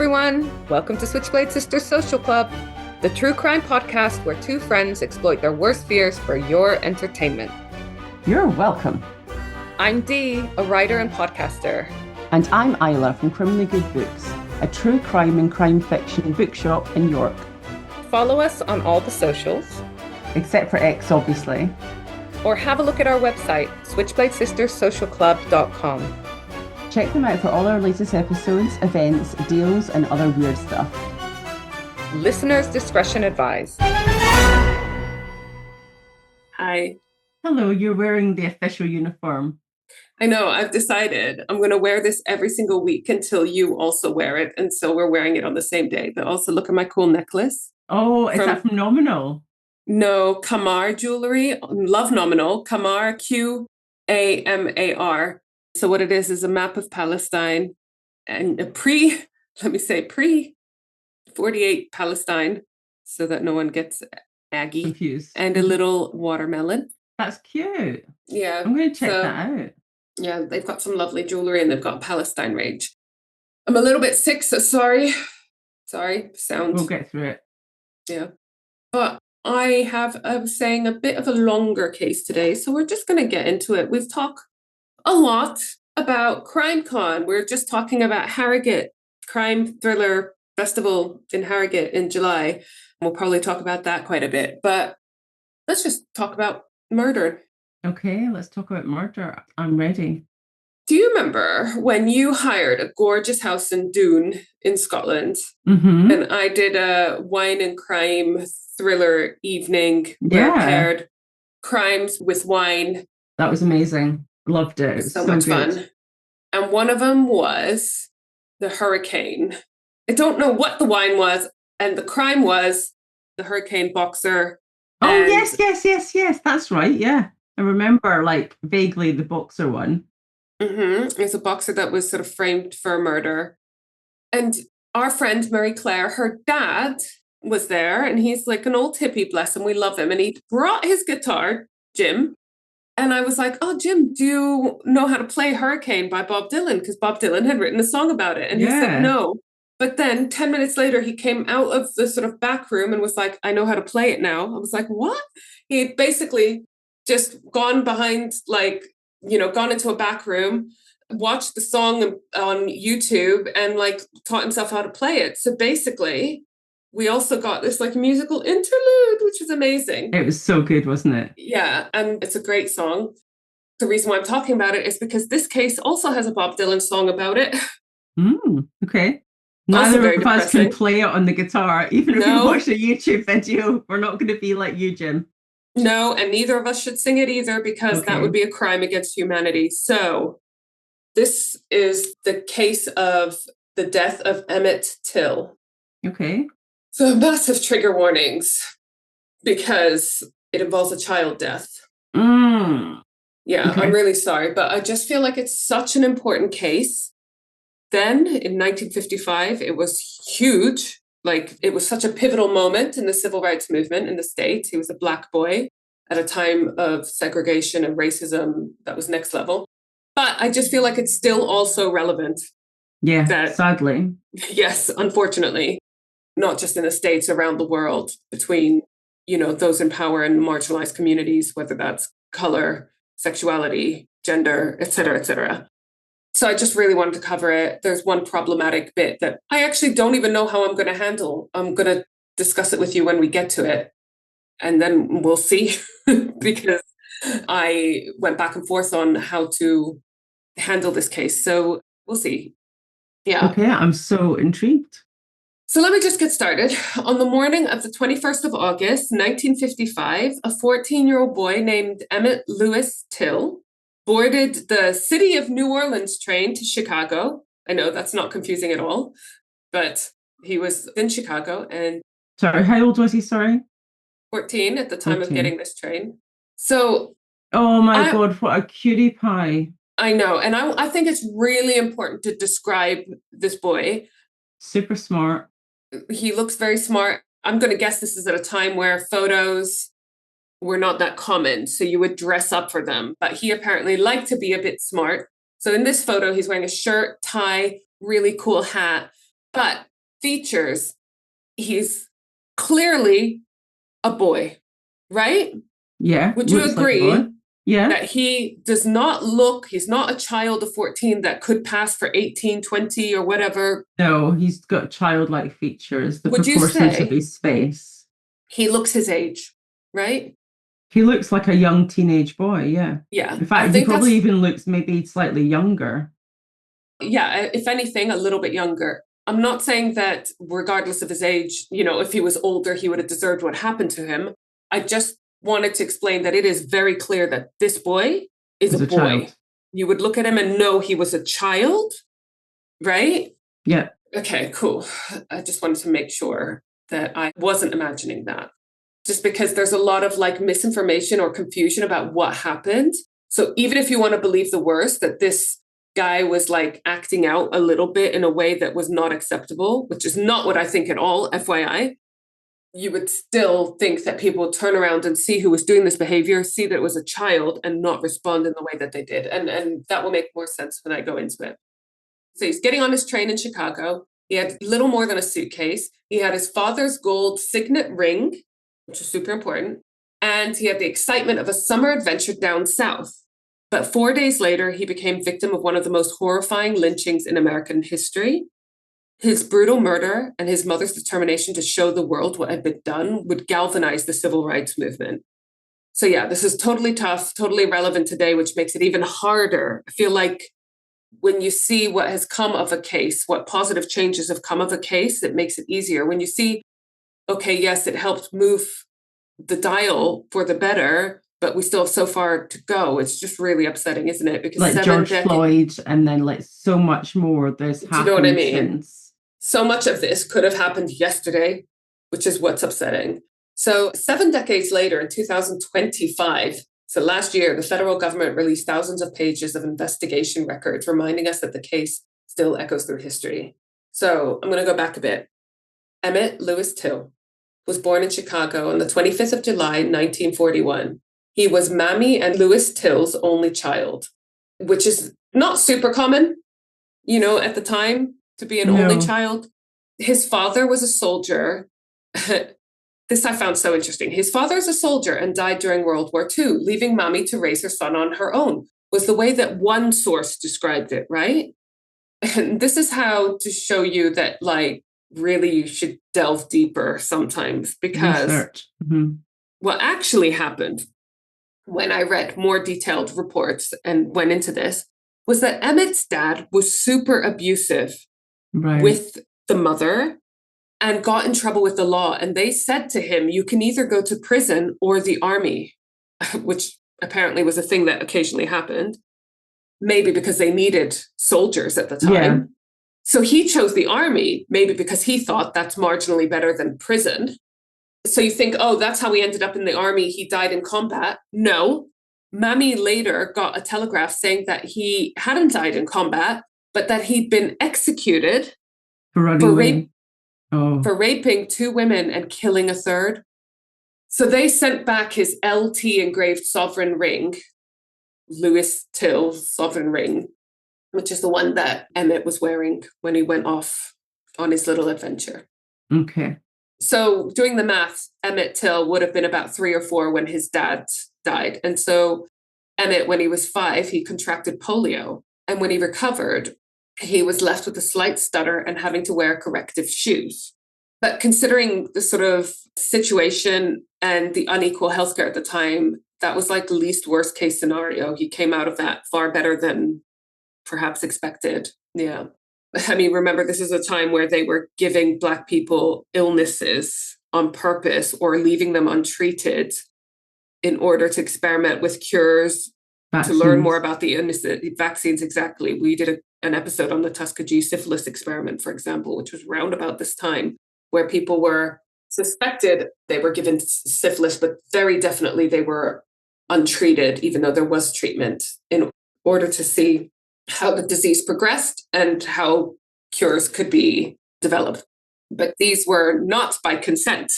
everyone. Welcome to Switchblade Sisters Social Club, the true crime podcast where two friends exploit their worst fears for your entertainment. You're welcome. I'm Dee, a writer and podcaster. And I'm Isla from Criminally Good Books, a true crime and crime fiction bookshop in York. Follow us on all the socials. Except for X, obviously. Or have a look at our website, switchbladesisterssocialclub.com. Check them out for all our latest episodes, events, deals, and other weird stuff. Listeners' discretion advised. Hi. Hello, you're wearing the official uniform. I know, I've decided I'm going to wear this every single week until you also wear it. And so we're wearing it on the same day. But also look at my cool necklace. Oh, is that from Nominal? No, Kamar jewelry. Love Nominal. Kamar, Qamar. So what it is a map of Palestine and a pre-48 Palestine, so that no one gets aggy. Confused. And a little watermelon. That's cute. Yeah. I'm going to check that out. Yeah, they've got some lovely jewelry and they've got Palestine range. I'm a little bit sick, so sorry. Sound. We'll get through it. Yeah. But I was saying, a bit of a longer case today, so we're just going to get into it. We've talked a lot about CrimeCon. We're just talking about Harrogate Crime Thriller Festival in Harrogate in July. We'll probably talk about that quite a bit, but let's just talk about murder. Okay, let's talk about murder. I'm ready. Do you remember when you hired a gorgeous house in Doon in Scotland? Mm-hmm. And I did a wine and crime thriller evening where I paired crimes with wine. That was amazing. Loved it. It was so much fun. And one of them was the hurricane. I don't know what the wine was, and the crime was the hurricane boxer. Oh, yes. That's right. Yeah. I remember, vaguely the boxer one. Mm-hmm. It's a boxer that was sort of framed for murder. And our friend Marie Claire, her dad was there, and he's like an old hippie, bless him. We love him. And he brought his guitar, Jim. And I was like, oh, Jim, do you know how to play Hurricane by Bob Dylan? Because Bob Dylan had written a song about it. And he said no. But then 10 minutes later, he came out of the sort of back room and was like, I know how to play it now. I was like, what? He had basically just gone behind, gone into a back room, watched the song on YouTube and taught himself how to play it. So basically, we also got this musical interlude, which was amazing. It was so good, wasn't it? Yeah, and it's a great song. The reason why I'm talking about it is because this case also has a Bob Dylan song about it. Okay. Neither of us can play it on the guitar. Even if we watch a YouTube video, we're not going to be like you, Jim. No, and neither of us should sing it either, because that would be a crime against humanity. So this is the case of the death of Emmett Till. Okay. So massive trigger warnings, because it involves a child death. Yeah, okay. I'm really sorry, but I just feel like it's such an important case. Then in 1955, it was huge. It was such a pivotal moment in the civil rights movement in the States. He was a Black boy at a time of segregation and racism that was next level. But I just feel like it's still also relevant. Yeah, sadly. Yes, unfortunately. Not just in the States, around the world, between, those in power and marginalized communities, whether that's color, sexuality, gender, et cetera, et cetera. So I just really wanted to cover it. There's one problematic bit that I actually don't even know how I'm going to handle. I'm going to discuss it with you when we get to it. And then we'll see, because I went back and forth on how to handle this case. So we'll see. Yeah. Okay, I'm so intrigued. So let me just get started. On the morning of the 21st of August, 1955, a 14-year-old boy named Emmett Louis Till boarded the City of New Orleans train to Chicago. I know that's not confusing at all, but he was in Chicago. And sorry, how old was he? Sorry? 14 at the time of getting this train. So, oh my God, what a cutie pie. I know. And I think it's really important to describe this boy. Super smart. He looks very smart. I'm going to guess this is at a time where photos were not that common, so you would dress up for them. But he apparently liked to be a bit smart. So in this photo, he's wearing a shirt, tie, really cool hat. But features, he's clearly a boy, right? Yeah. Would you agree that he does not look, he's not a child of 14 that could pass for 18, 20 or whatever? No, he's got childlike features, the Would you proportions say of his face. He looks his age, right? He looks like a young teenage boy, yeah. Yeah. In fact, he probably even looks maybe slightly younger. Yeah, if anything, a little bit younger. I'm not saying that regardless of his age, if he was older, he would have deserved what happened to him. I just wanted to explain that it is very clear that this boy is a boy. Child. You would look at him and know he was a child, right? Yeah. Okay, cool. I just wanted to make sure that I wasn't imagining that. Just because there's a lot of misinformation or confusion about what happened. So even if you want to believe the worst, that this guy was acting out a little bit in a way that was not acceptable, which is not what I think at all, FYI, you would still think that people would turn around and see who was doing this behavior, see that it was a child and not respond in the way that they did. And that will make more sense when I go into it. So he's getting on his train in Chicago. He had little more than a suitcase. He had his father's gold signet ring, which is super important. And he had the excitement of a summer adventure down south. But 4 days later, he became victim of one of the most horrifying lynchings in American history. His brutal murder and his mother's determination to show the world what had been done would galvanize the civil rights movement. So yeah, this is totally tough, totally relevant today, which makes it even harder. I feel like when you see what has come of a case, what positive changes have come of a case, it makes it easier. When you see, okay, yes, it helped move the dial for the better, but we still have so far to go. It's just really upsetting, isn't it? Because George Floyd and then so much more there's happened. Do you know what I mean? Since. So much of this could have happened yesterday, which is what's upsetting. So 7 decades later, in 2025, so last year, the federal government released thousands of pages of investigation records, reminding us that the case still echoes through history. So I'm going to go back a bit. Emmett Louis Till was born in Chicago on the 25th of July, 1941. He was Mammy and Louis Till's only child, which is not super common, at the time to be an only child. His father was a soldier. This I found so interesting. His father is a soldier and died during World War II, leaving Mammy to raise her son on her own, was the way that one source described it, right? And this is how to show you that, really you should delve deeper sometimes, because what actually happened when I read more detailed reports and went into this was that Emmett's dad was super abusive with the mother and got in trouble with the law. And they said to him, you can either go to prison or the army, which apparently was a thing that occasionally happened, maybe because they needed soldiers at the time. Yeah. So he chose the army, maybe because he thought that's marginally better than prison. So you think, oh, that's how he ended up in the army. He died in combat. No, Mammy later got a telegraph saying that he hadn't died in combat, but that he'd been executed for raping 2 women and killing a third. So they sent back his LT engraved sovereign ring, Louis Till sovereign ring, which is the one that Emmett was wearing when he went off on his little adventure. Okay. So doing the math, Emmett Till would have been about 3 or 4 when his dad died. And so Emmett, when he was 5, he contracted polio. And when he recovered, he was left with a slight stutter and having to wear corrective shoes. But considering the sort of situation and the unequal healthcare at the time, that was the least worst case scenario. He came out of that far better than perhaps expected. Yeah. I mean, remember, this is a time where they were giving Black people illnesses on purpose or leaving them untreated in order to experiment with cures, vaccines. To learn more about the vaccines. Exactly. We did an episode on the Tuskegee syphilis experiment, for example, which was round about this time, where people were suspected they were given syphilis, but very definitely they were untreated, even though there was treatment, in order to see how the disease progressed and how cures could be developed. But these were not by consent.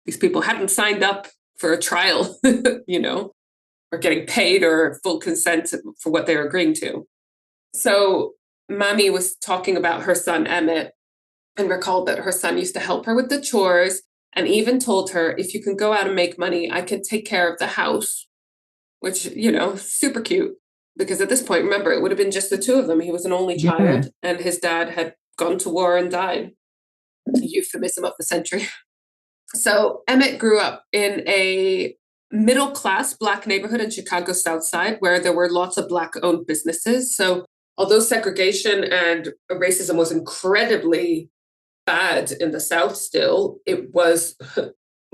These people hadn't signed up for a trial, or getting paid or full consent for what they were agreeing to. So Mammy was talking about her son, Emmett, and recalled that her son used to help her with the chores and even told her, if you can go out and make money, I can take care of the house, which, super cute. Because at this point, remember, it would have been just the two of them. He was an only child and his dad had gone to war and died. Euphemism of the century. So Emmett grew up in a middle-class Black neighborhood in Chicago's South Side where there were lots of Black-owned businesses. So although segregation and racism was incredibly bad in the South still, it was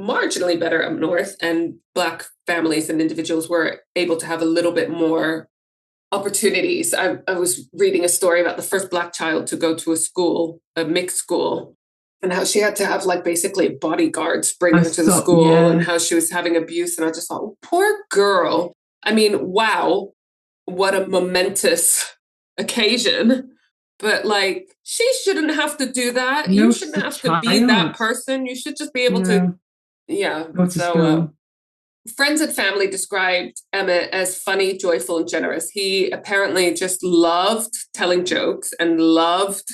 marginally better up north, and Black families and individuals were able to have a little bit more opportunities. I was reading a story about the first Black child to go to a mixed school, and how she had to have basically bodyguards bring her to the school and how she was having abuse. And I just thought, poor girl. I mean, wow, what a momentous occasion. But she shouldn't have to do that. You shouldn't have to be that person. You should just be able to, go to school. Friends and family described Emmett as funny, joyful, and generous. He apparently just loved telling jokes and loved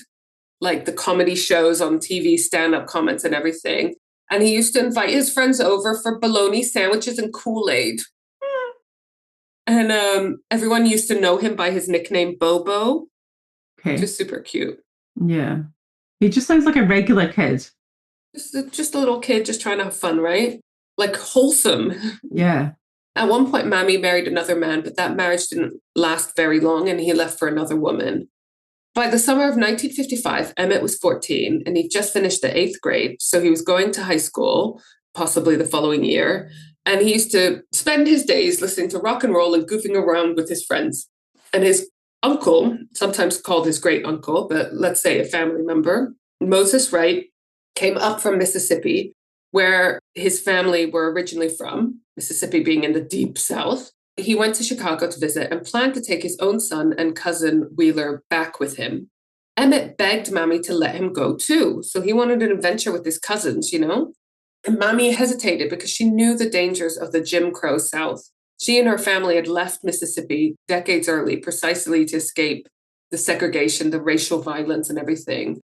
the comedy shows on TV, stand-up comments and everything. And he used to invite his friends over for bologna sandwiches and Kool-Aid. And everyone used to know him by his nickname, Bobo. Okay. Just super cute. Yeah. He just sounds like a regular kid. Just a little kid just trying to have fun, right? Wholesome. Yeah. At one point, Mammy married another man, but that marriage didn't last very long and he left for another woman. By the summer of 1955, Emmett was 14 and he'd just finished the 8th grade. So he was going to high school, possibly the following year. And he used to spend his days listening to rock and roll and goofing around with his friends. And his uncle, sometimes called his great uncle, but let's say a family member, Moses Wright, came up from Mississippi, where his family were originally from, Mississippi being in the deep South. He went to Chicago to visit and planned to take his own son and cousin Wheeler back with him. Emmett begged Mammy to let him go too. So he wanted an adventure with his cousins, And Mammy hesitated because she knew the dangers of the Jim Crow South. She and her family had left Mississippi decades early precisely to escape the segregation, the racial violence and everything.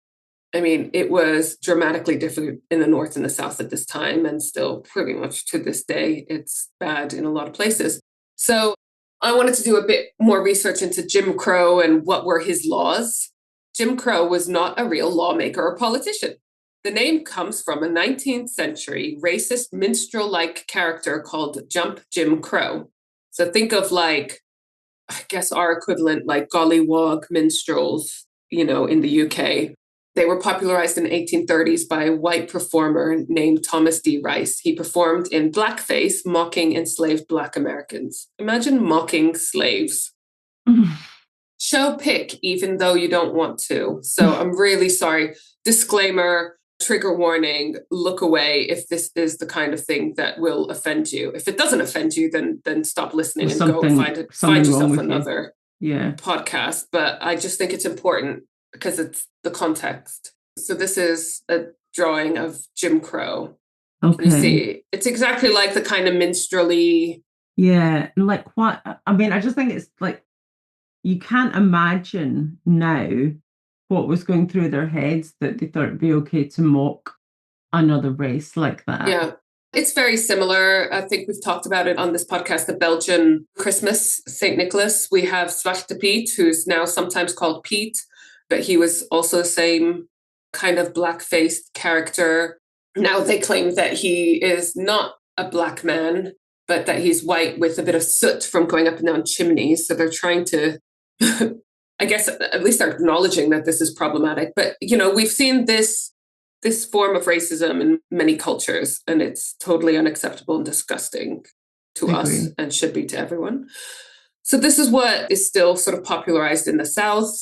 I mean, it was dramatically different in the North and the South at this time, and still pretty much to this day, it's bad in a lot of places. So I wanted to do a bit more research into Jim Crow and what were his laws. Jim Crow was not a real lawmaker or politician. The name comes from a 19th century racist minstrel-like character called Jump Jim Crow. So think of I guess our equivalent gollywog minstrels, in the UK. They were popularized in the 1830s by a white performer named Thomas D. Rice. He performed in blackface, mocking enslaved Black Americans. Imagine mocking slaves. Show pick, even though you don't want to. So I'm really sorry. Disclaimer, trigger warning, look away if this is the kind of thing that will offend you. If it doesn't offend you, then stop listening and go find yourself another podcast. But I just think it's important because it's the context. So this is a drawing of Jim Crow. Okay. You see, it's exactly like the kind of minstrelly. Yeah. And what, I mean, I just think it's you can't imagine now what was going through their heads that they thought it'd be okay to mock another race like that. Yeah. It's very similar. I think we've talked about it on this podcast, the Belgian Christmas, St. Nicholas. We have Zwarte Piet, who's now sometimes called Pete, but he was also the same kind of black-faced character. Now they claim that he is not a Black man, but that he's white with a bit of soot from going up and down chimneys. So they're trying to, I guess, at least they're acknowledging that this is problematic. But, we've seen this form of racism in many cultures, and it's totally unacceptable and disgusting to us and should be to everyone. So this is what is still sort of popularized in the South.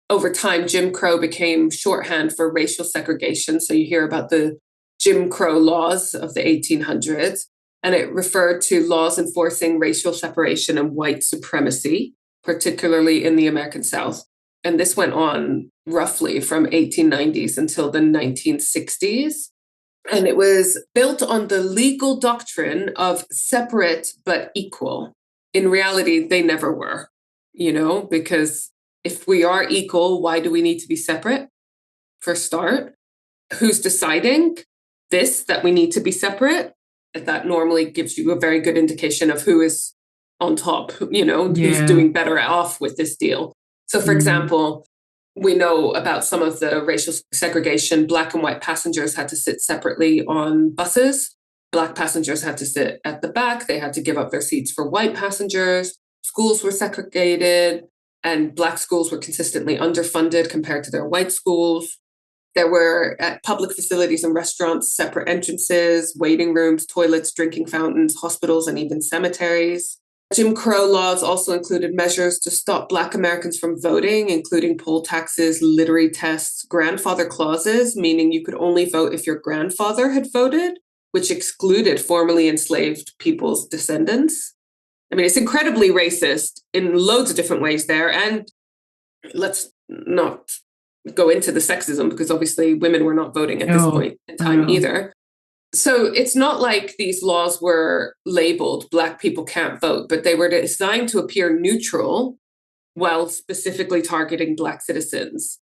Over time, Jim Crow became shorthand for racial segregation. So you hear about the Jim Crow laws of the 1800s, and it referred to laws enforcing racial separation and white supremacy, particularly in the American South. And this went on roughly from 1890s until the 1960s. And it was built on the legal doctrine of separate but equal. In reality, they never were, because if we are equal, why do we need to be separate? for a start. Who's deciding this, that we need to be separate? That normally gives you a very good indication of who is on top, who's doing better off with this deal. So, for example, we know about some of the racial segregation. Black and white passengers had to sit separately on buses. Black passengers had to sit at the back. They had to give up their seats for white passengers. Schools were segregated, and Black schools were consistently underfunded compared to their white schools. There were, at public facilities and restaurants, separate entrances, waiting rooms, toilets, drinking fountains, hospitals, and even cemeteries. Jim Crow laws also included measures to stop Black Americans from voting, including poll taxes, literary tests, grandfather clauses, meaning you could only vote if your grandfather had voted, which excluded formerly enslaved people's descendants. I mean, it's incredibly racist in loads of different ways there. And let's not go into the sexism, because obviously women were not voting at this point in time either. So it's not like these laws were labeled Black people can't vote, but they were designed to appear neutral while specifically targeting Black citizens.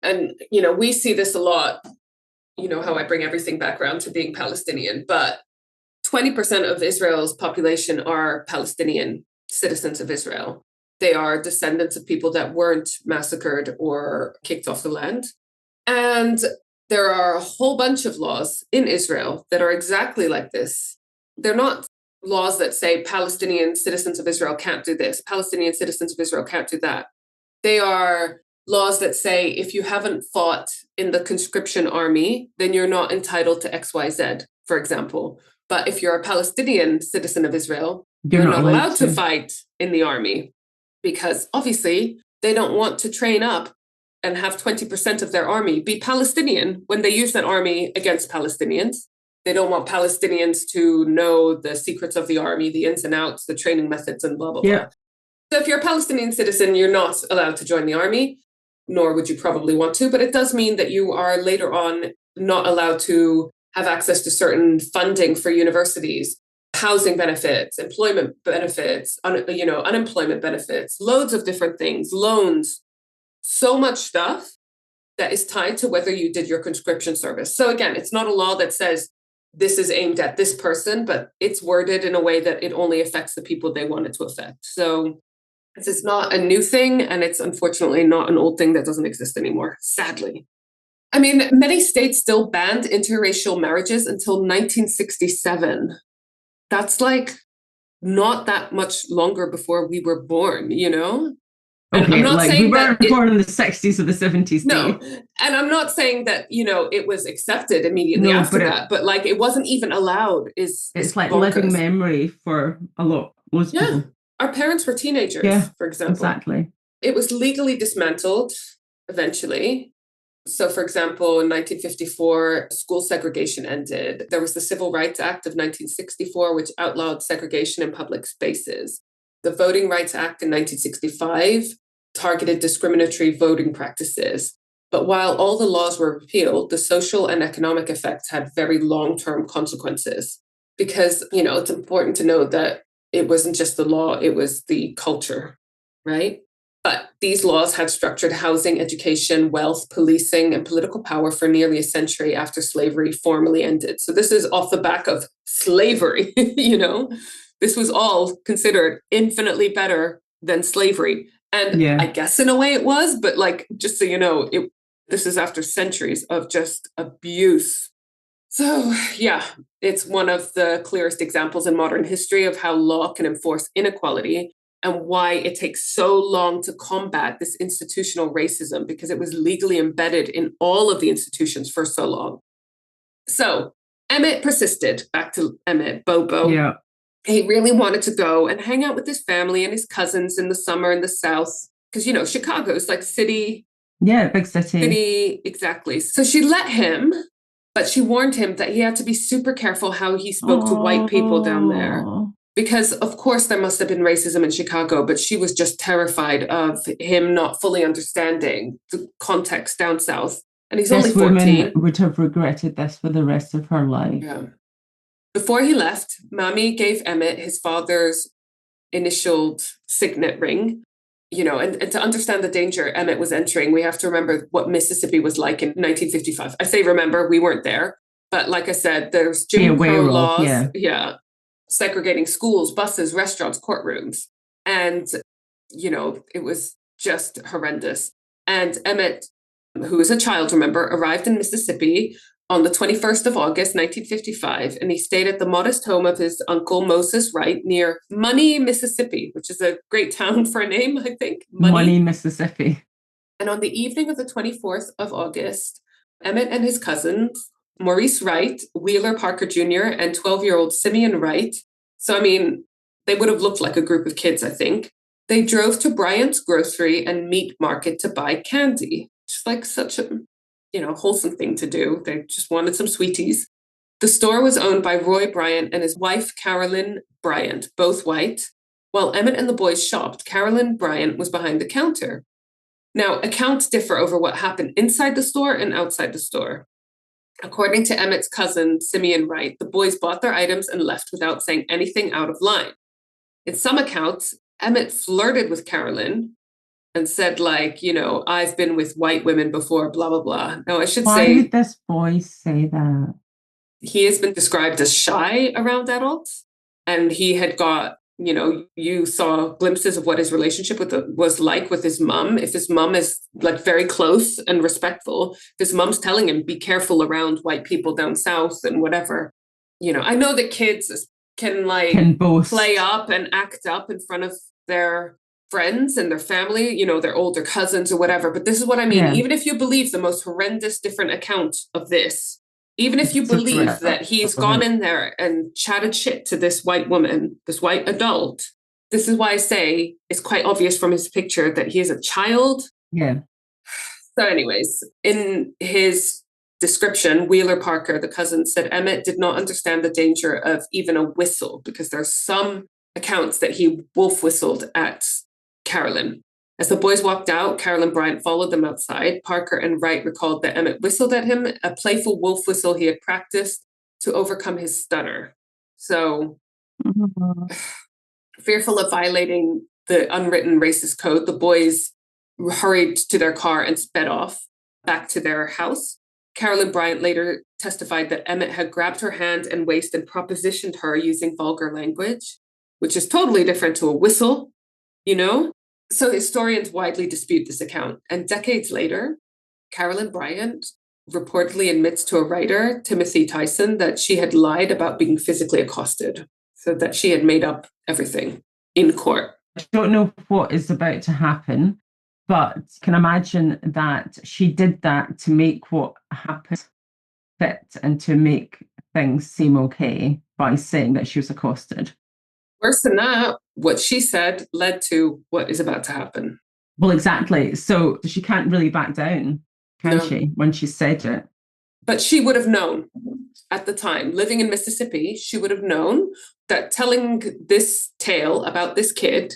And, we see this a lot, how I bring everything back around to being Palestinian, but 20% of Israel's population are Palestinian citizens of Israel. They are descendants of people that weren't massacred or kicked off the land. And there are a whole bunch of laws in Israel that are exactly like this. They're not laws that say Palestinian citizens of Israel can't do this, Palestinian citizens of Israel can't do that. They are laws that say if you haven't fought in the conscription army, then you're not entitled to XYZ, for example. But if you're a Palestinian citizen of Israel, you're not allowed to fight in the army, because obviously they don't want to train up and have 20% of their army be Palestinian when they use that army against Palestinians. They don't want Palestinians to know the secrets of the army, the ins and outs, the training methods, and blah, blah, blah. So if you're a Palestinian citizen, you're not allowed to join the army, nor would you probably want to, but it does mean that you are later on not allowed to have access to certain funding for universities, housing benefits, employment benefits, unemployment benefits, loads of different things, loans, so much stuff that is tied to whether you did your conscription service. So again, it's not a law that says this is aimed at this person, but it's worded in a way that it only affects the people they want it to affect. So this is not a new thing, and it's unfortunately not an old thing that doesn't exist anymore, sadly. I mean, many states still banned interracial marriages until 1967. That's like not that much longer before we were born, And okay, I'm not saying we weren't born in the 60s or the 70s. No, and I'm not saying that, it was accepted immediately after that, but like it wasn't even allowed it's like bonkers. Living memory for a lot. People. Our parents were teenagers, for example. Exactly. It was legally dismantled eventually. So, for example, in 1954, school segregation ended. There was the Civil Rights Act of 1964, which outlawed segregation in public spaces. The Voting Rights Act in 1965 targeted discriminatory voting practices. But while all the laws were repealed, the social and economic effects had very long-term consequences. Because, it's important to note that it wasn't just the law, it was the culture, right? But these laws had structured housing, education, wealth, policing, and political power for nearly a century after slavery formally ended. So this is off the back of slavery, This was all considered infinitely better than slavery. And I guess in a way it was, but like, just so you know, this is after centuries of just abuse. So it's one of the clearest examples in modern history of how law can enforce inequality and why it takes so long to combat this institutional racism, because it was legally embedded in all of the institutions for so long. So Emmett persisted, back to Emmett, Bobo. Yeah. He really wanted to go and hang out with his family and his cousins in the summer in the South. Because, Chicago is like city. Yeah, big city. Exactly. So she let him, but she warned him that he had to be super careful how he spoke to white people down there. Because, of course, there must have been racism in Chicago, but she was just terrified of him not fully understanding the context down south. And he's only 14. Woman would have regretted this for the rest of her life. Yeah. Before he left, Mommy gave Emmett his father's initialed signet ring. and to understand the danger Emmett was entering, we have to remember what Mississippi was like in 1955. I say remember, we weren't there. But like I said, there's Jim Crow laws, segregating schools, buses, restaurants, courtrooms. And, it was just horrendous. And Emmett, who was a child, remember, arrived in Mississippi on the 21st of August, 1955, and he stayed at the modest home of his uncle, Moses Wright, near Money, Mississippi, which is a great town for a name, I think. Money, Mississippi. And on the evening of the 24th of August, Emmett and his cousins, Maurice Wright, Wheeler Parker Jr., and 12-year-old Simeon Wright, so, they would have looked like a group of kids, I think. They drove to Bryant's grocery and meat market to buy candy. Just like such a wholesome thing to do. They just wanted some sweeties. The store was owned by Roy Bryant and his wife, Carolyn Bryant, both white. While Emmett and the boys shopped, Carolyn Bryant was behind the counter. Now, accounts differ over what happened inside the store and outside the store. According to Emmett's cousin, Simeon Wright, the boys bought their items and left without saying anything out of line. In some accounts, Emmett flirted with Carolyn and said, I've been with white women before, blah, blah, blah. Now, I should say... Why did this boy say that? He has been described as shy around adults. And he had got, you saw glimpses of what his relationship was like with his mom. If his mom is, very close and respectful, if his mom's telling him, be careful around white people down south and whatever. I know that kids can play up and act up in front of their friends and their family, their older cousins or whatever. But this is what I mean. Yeah. Even if you believe the most horrendous different account of this, even if you believe that he's gone in there and chatted shit to this white woman, this white adult, this is why I say it's quite obvious from his picture that he is a child. Yeah. So anyways, in his description, Wheeler Parker, the cousin, said Emmett did not understand the danger of even a whistle because there's some accounts that he wolf whistled at Carolyn. As the boys walked out, Carolyn Bryant followed them outside. Parker and Wright recalled that Emmett whistled at him, a playful wolf whistle he had practiced to overcome his stutter. So, fearful of violating the unwritten racist code, the boys hurried to their car and sped off back to their house. Carolyn Bryant later testified that Emmett had grabbed her hand and waist and propositioned her using vulgar language, which is totally different to a whistle, So historians widely dispute this account. And decades later, Carolyn Bryant reportedly admits to a writer, Timothy Tyson, that she had lied about being physically accosted, so that she had made up everything in court. I don't know what is about to happen, but can imagine that she did that to make what happened fit and to make things seem okay by saying that she was accosted. Worse than that, what she said led to what is about to happen. Well, exactly. So she can't really back down, can she, when she said it? But she would have known at the time, living in Mississippi, she would have known that telling this tale about this kid,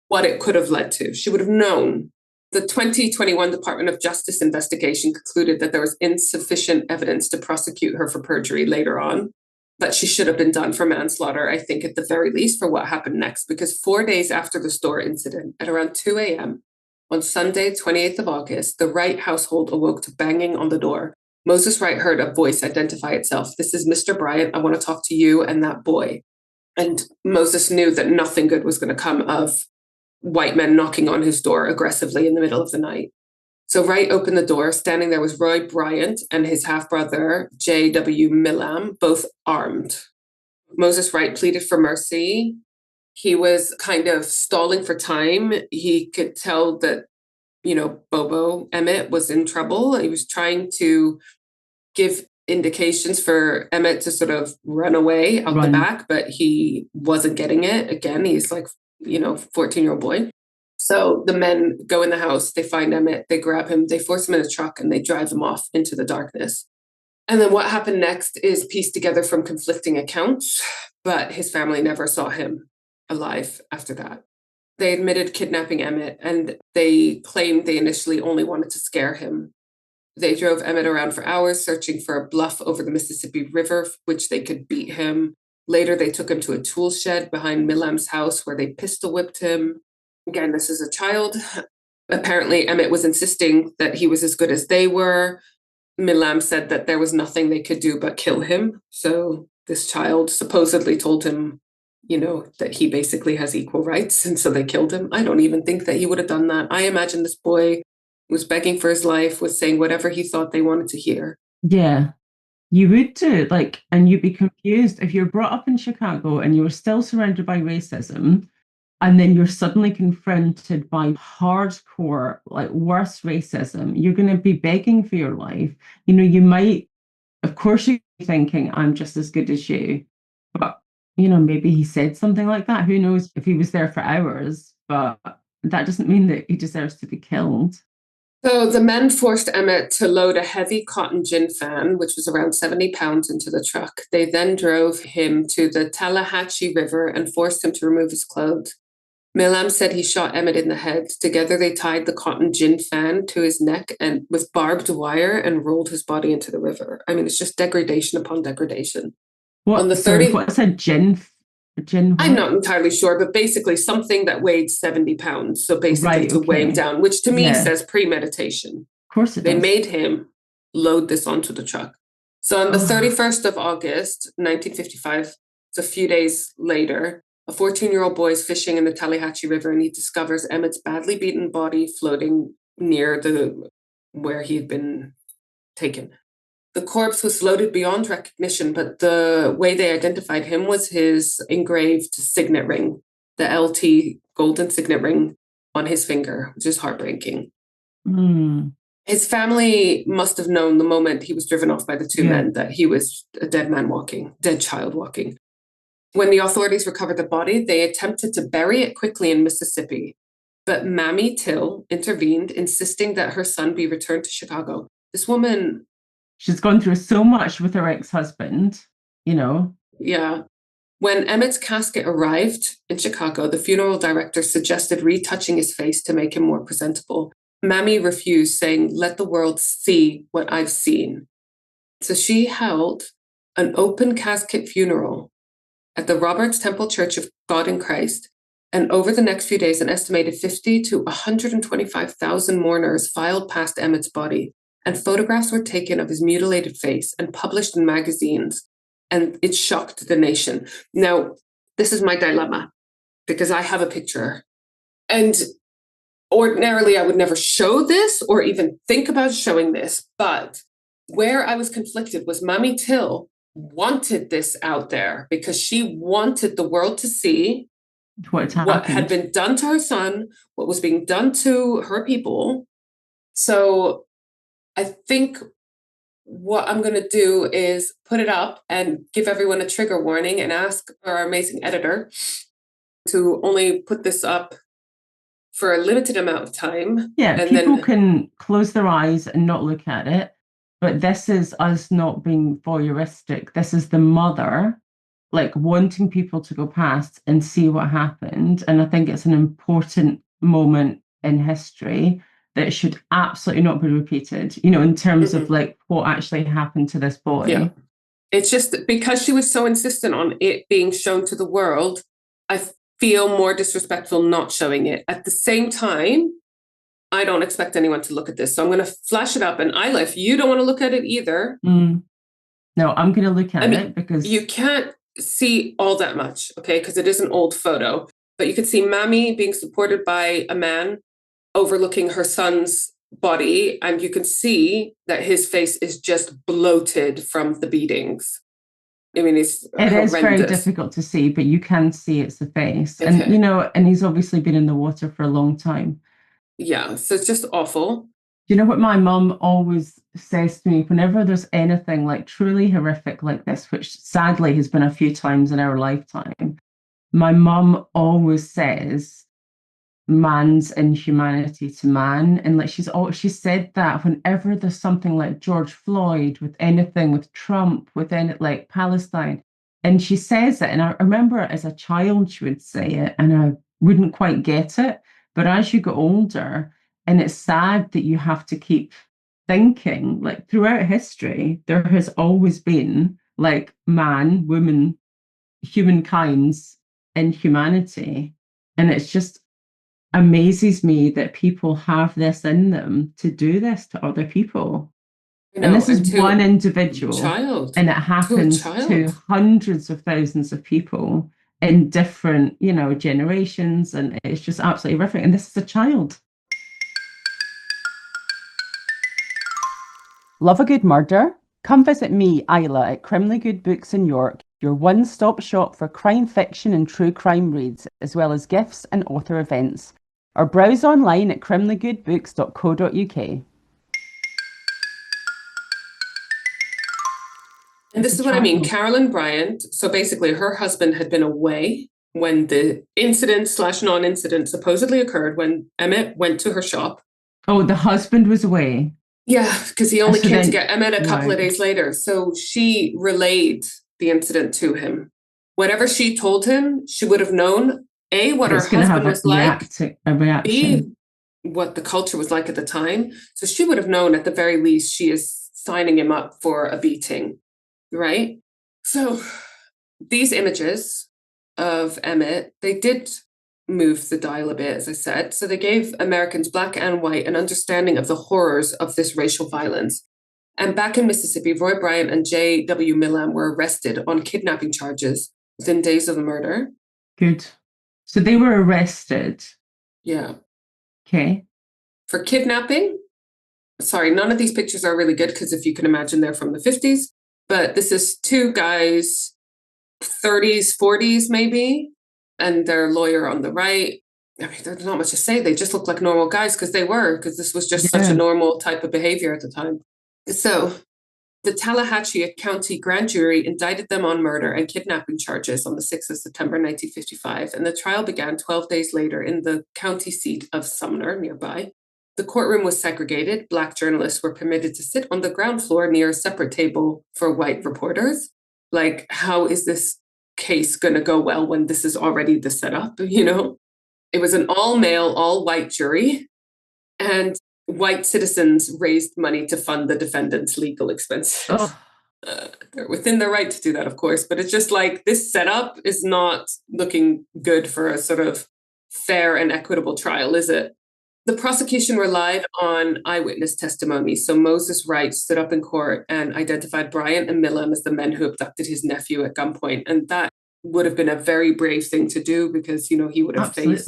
what it could have led to. She would have known. The 2021 Department of Justice investigation concluded that there was insufficient evidence to prosecute her for perjury later on. But she should have been done for manslaughter, I think, at the very least, for what happened next. Because 4 days after the store incident, at around 2 a.m., on Sunday, 28th of August, the Wright household awoke to banging on the door. Moses Wright heard a voice identify itself. This is Mr. Bryant. I want to talk to you and that boy. And Moses knew that nothing good was going to come of white men knocking on his door aggressively in the middle of the night. So Wright opened the door. Standing there was Roy Bryant and his half-brother, J.W. Milam, both armed. Moses Wright pleaded for mercy. He was kind of stalling for time. He could tell that, Bobo Emmett was in trouble. He was trying to give indications for Emmett to sort of run away out the back, but he wasn't getting it. Again, he's 14-year-old boy. So the men go in the house, they find Emmett, they grab him, they force him in a truck, and they drive him off into the darkness. And then what happened next is pieced together from conflicting accounts, but his family never saw him alive after that. They admitted kidnapping Emmett, and they claimed they initially only wanted to scare him. They drove Emmett around for hours, searching for a bluff over the Mississippi River, which they could beat him. Later, they took him to a tool shed behind Milam's house, where they pistol whipped him. Again, this is a child. Apparently, Emmett was insisting that he was as good as they were. Milam said that there was nothing they could do but kill him. So this child supposedly told him, that he basically has equal rights. And so they killed him. I don't even think that he would have done that. I imagine this boy was begging for his life, was saying whatever he thought they wanted to hear. Yeah, you would too. And you'd be confused if you're brought up in Chicago and you were still surrounded by racism, and then you're suddenly confronted by hardcore, worse racism. You're going to be begging for your life. You might, of course, you're thinking, I'm just as good as you. But, maybe he said something like that. Who knows if he was there for hours, but that doesn't mean that he deserves to be killed. So the men forced Emmett to load a heavy cotton gin fan, which was around 70 pounds, into the truck. They then drove him to the Tallahatchie River and forced him to remove his clothes. Milam said he shot Emmett in the head. Together, they tied the cotton gin fan to his neck and with barbed wire and rolled his body into the river. I mean, it's just degradation upon degradation. What's a gin? I'm not entirely sure, but basically something that weighed 70 pounds. So basically to weigh him down, which to me says premeditation. Of course it They does. made him load this onto the truck. So on the 31st of August, 1955, it's a few days later, a 14-year-old boy is fishing in the Tallahatchie River and he discovers Emmett's badly beaten body floating near where he had been taken. The corpse was loaded beyond recognition, but the way they identified him was his engraved signet ring, the LT golden signet ring on his finger, which is heartbreaking. Mm. His family must have known the moment he was driven off by the two men that he was a dead child walking. When the authorities recovered the body, they attempted to bury it quickly in Mississippi, but Mammy Till intervened, insisting that her son be returned to Chicago. This woman... She's gone through so much with her ex-husband, Yeah. When Emmett's casket arrived in Chicago, the funeral director suggested retouching his face to make him more presentable. Mammy refused, saying, "Let the world see what I've seen." So she held an open casket funeral at the Roberts Temple Church of God in Christ. And over the next few days, an estimated 50 to 125,000 mourners filed past Emmett's body. And photographs were taken of his mutilated face and published in magazines. And it shocked the nation. Now, this is my dilemma, because I have a picture. And ordinarily, I would never show this or even think about showing this. But where I was conflicted was Mammy Till wanted this out there because she wanted the world to see what had been done to her son, what was being done to her people. So I think what I'm going to do is put it up and give everyone a trigger warning and ask our amazing editor to only put this up for a limited amount of time. Yeah, and people can close their eyes and not look at it. But this is us not being voyeuristic. This is the mother, wanting people to go past and see what happened. And I think it's an important moment in history that should absolutely not be repeated, in terms of what actually happened to this boy. Yeah. It's just because she was so insistent on it being shown to the world, I feel more disrespectful not showing it. At the same time, I don't expect anyone to look at this. So I'm going to flash it up. And Isla, if you don't want to look at it either. No, I'm going to look at it because you can't see all that much, okay? Because it is an old photo. But you can see Mammy being supported by a man overlooking her son's body, and you can see that his face is just bloated from the beatings. I mean, it is very difficult to see, but you can see it's the face. Okay. And, and he's obviously been in the water for a long time. Yeah, so it's just awful. You know what my mum always says to me whenever there's anything truly horrific like this, which sadly has been a few times in our lifetime, my mum always says, man's inhumanity to man. And she said that whenever there's something like George Floyd, with anything with Trump, with any Palestine, and she says it, and I remember as a child she would say it and I wouldn't quite get it, but as you get older, and it's sad that you have to keep thinking, throughout history there has always been man, woman, humankind's inhumanity, and it's just amazes me that people have this in them to do this to other people. You And know, this is and one to a individual, child, and it to a happens to child. hundreds of thousands of people in different, generations, and it's just absolutely horrific. And this is a child. Love a good murder? Come visit me, Isla, at Crimley Good Books in York, your one-stop shop for crime fiction and true crime reads, as well as gifts and author events. Or browse online at crimleygoodbooks.co.uk. And this is what I mean. Carolyn Bryant, so basically her husband had been away when the incident / non-incident supposedly occurred, when Emmett went to her shop. Oh, the husband was away. Yeah, because he only So came to then- get Emmett a couple of right. days later. So she relayed the incident to him. Whatever she told him, she would have known, A, what her It's going to have husband was like, a reaction. B, what the culture was like at the time. So she would have known, at the very least, she is signing him up for a beating, right? So these images of Emmett, they did move the dial a bit, as I said. So they gave Americans, black and white, an understanding of the horrors of this racial violence. And back in Mississippi, Roy Bryant and J.W. Milam were arrested on kidnapping charges within days of the murder. Good. So they were arrested. Yeah. Okay. For kidnapping. Sorry, none of these pictures are really good because if you can imagine, they're from the 50s. But this is two guys, 30s, 40s maybe, and their lawyer on the right. I mean, there's not much to say. They just look like normal guys because this was just such a normal type of behavior at the time. So the Tallahatchie County grand jury indicted them on murder and kidnapping charges on the 6th of September 1955, and the trial began 12 days later in the county seat of Sumner nearby. The courtroom was segregated. Black journalists were permitted to sit on the ground floor near a separate table for white reporters. Like, how is this case going to go well when this is already the setup, It was an all-male, all-white jury, and white citizens raised money to fund the defendant's legal expenses. Oh. They're within their right to do that, of course, but it's just like this setup is not looking good for a sort of fair and equitable trial, is it? The prosecution relied on eyewitness testimony. So Moses Wright stood up in court and identified Bryant and Milam as the men who abducted his nephew at gunpoint. And that would have been a very brave thing to do because, he would have faced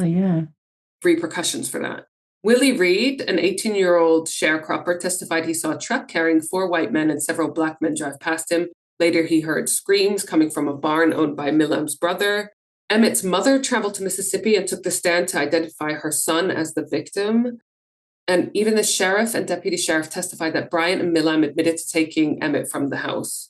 repercussions for that. Willie Reed, an 18-year-old sharecropper, testified he saw a truck carrying 4 white men and several black men drive past him. Later, he heard screams coming from a barn owned by Milam's brother. Emmett's mother traveled to Mississippi and took the stand to identify her son as the victim. And even the sheriff and deputy sheriff testified that Bryant and Milam admitted to taking Emmett from the house,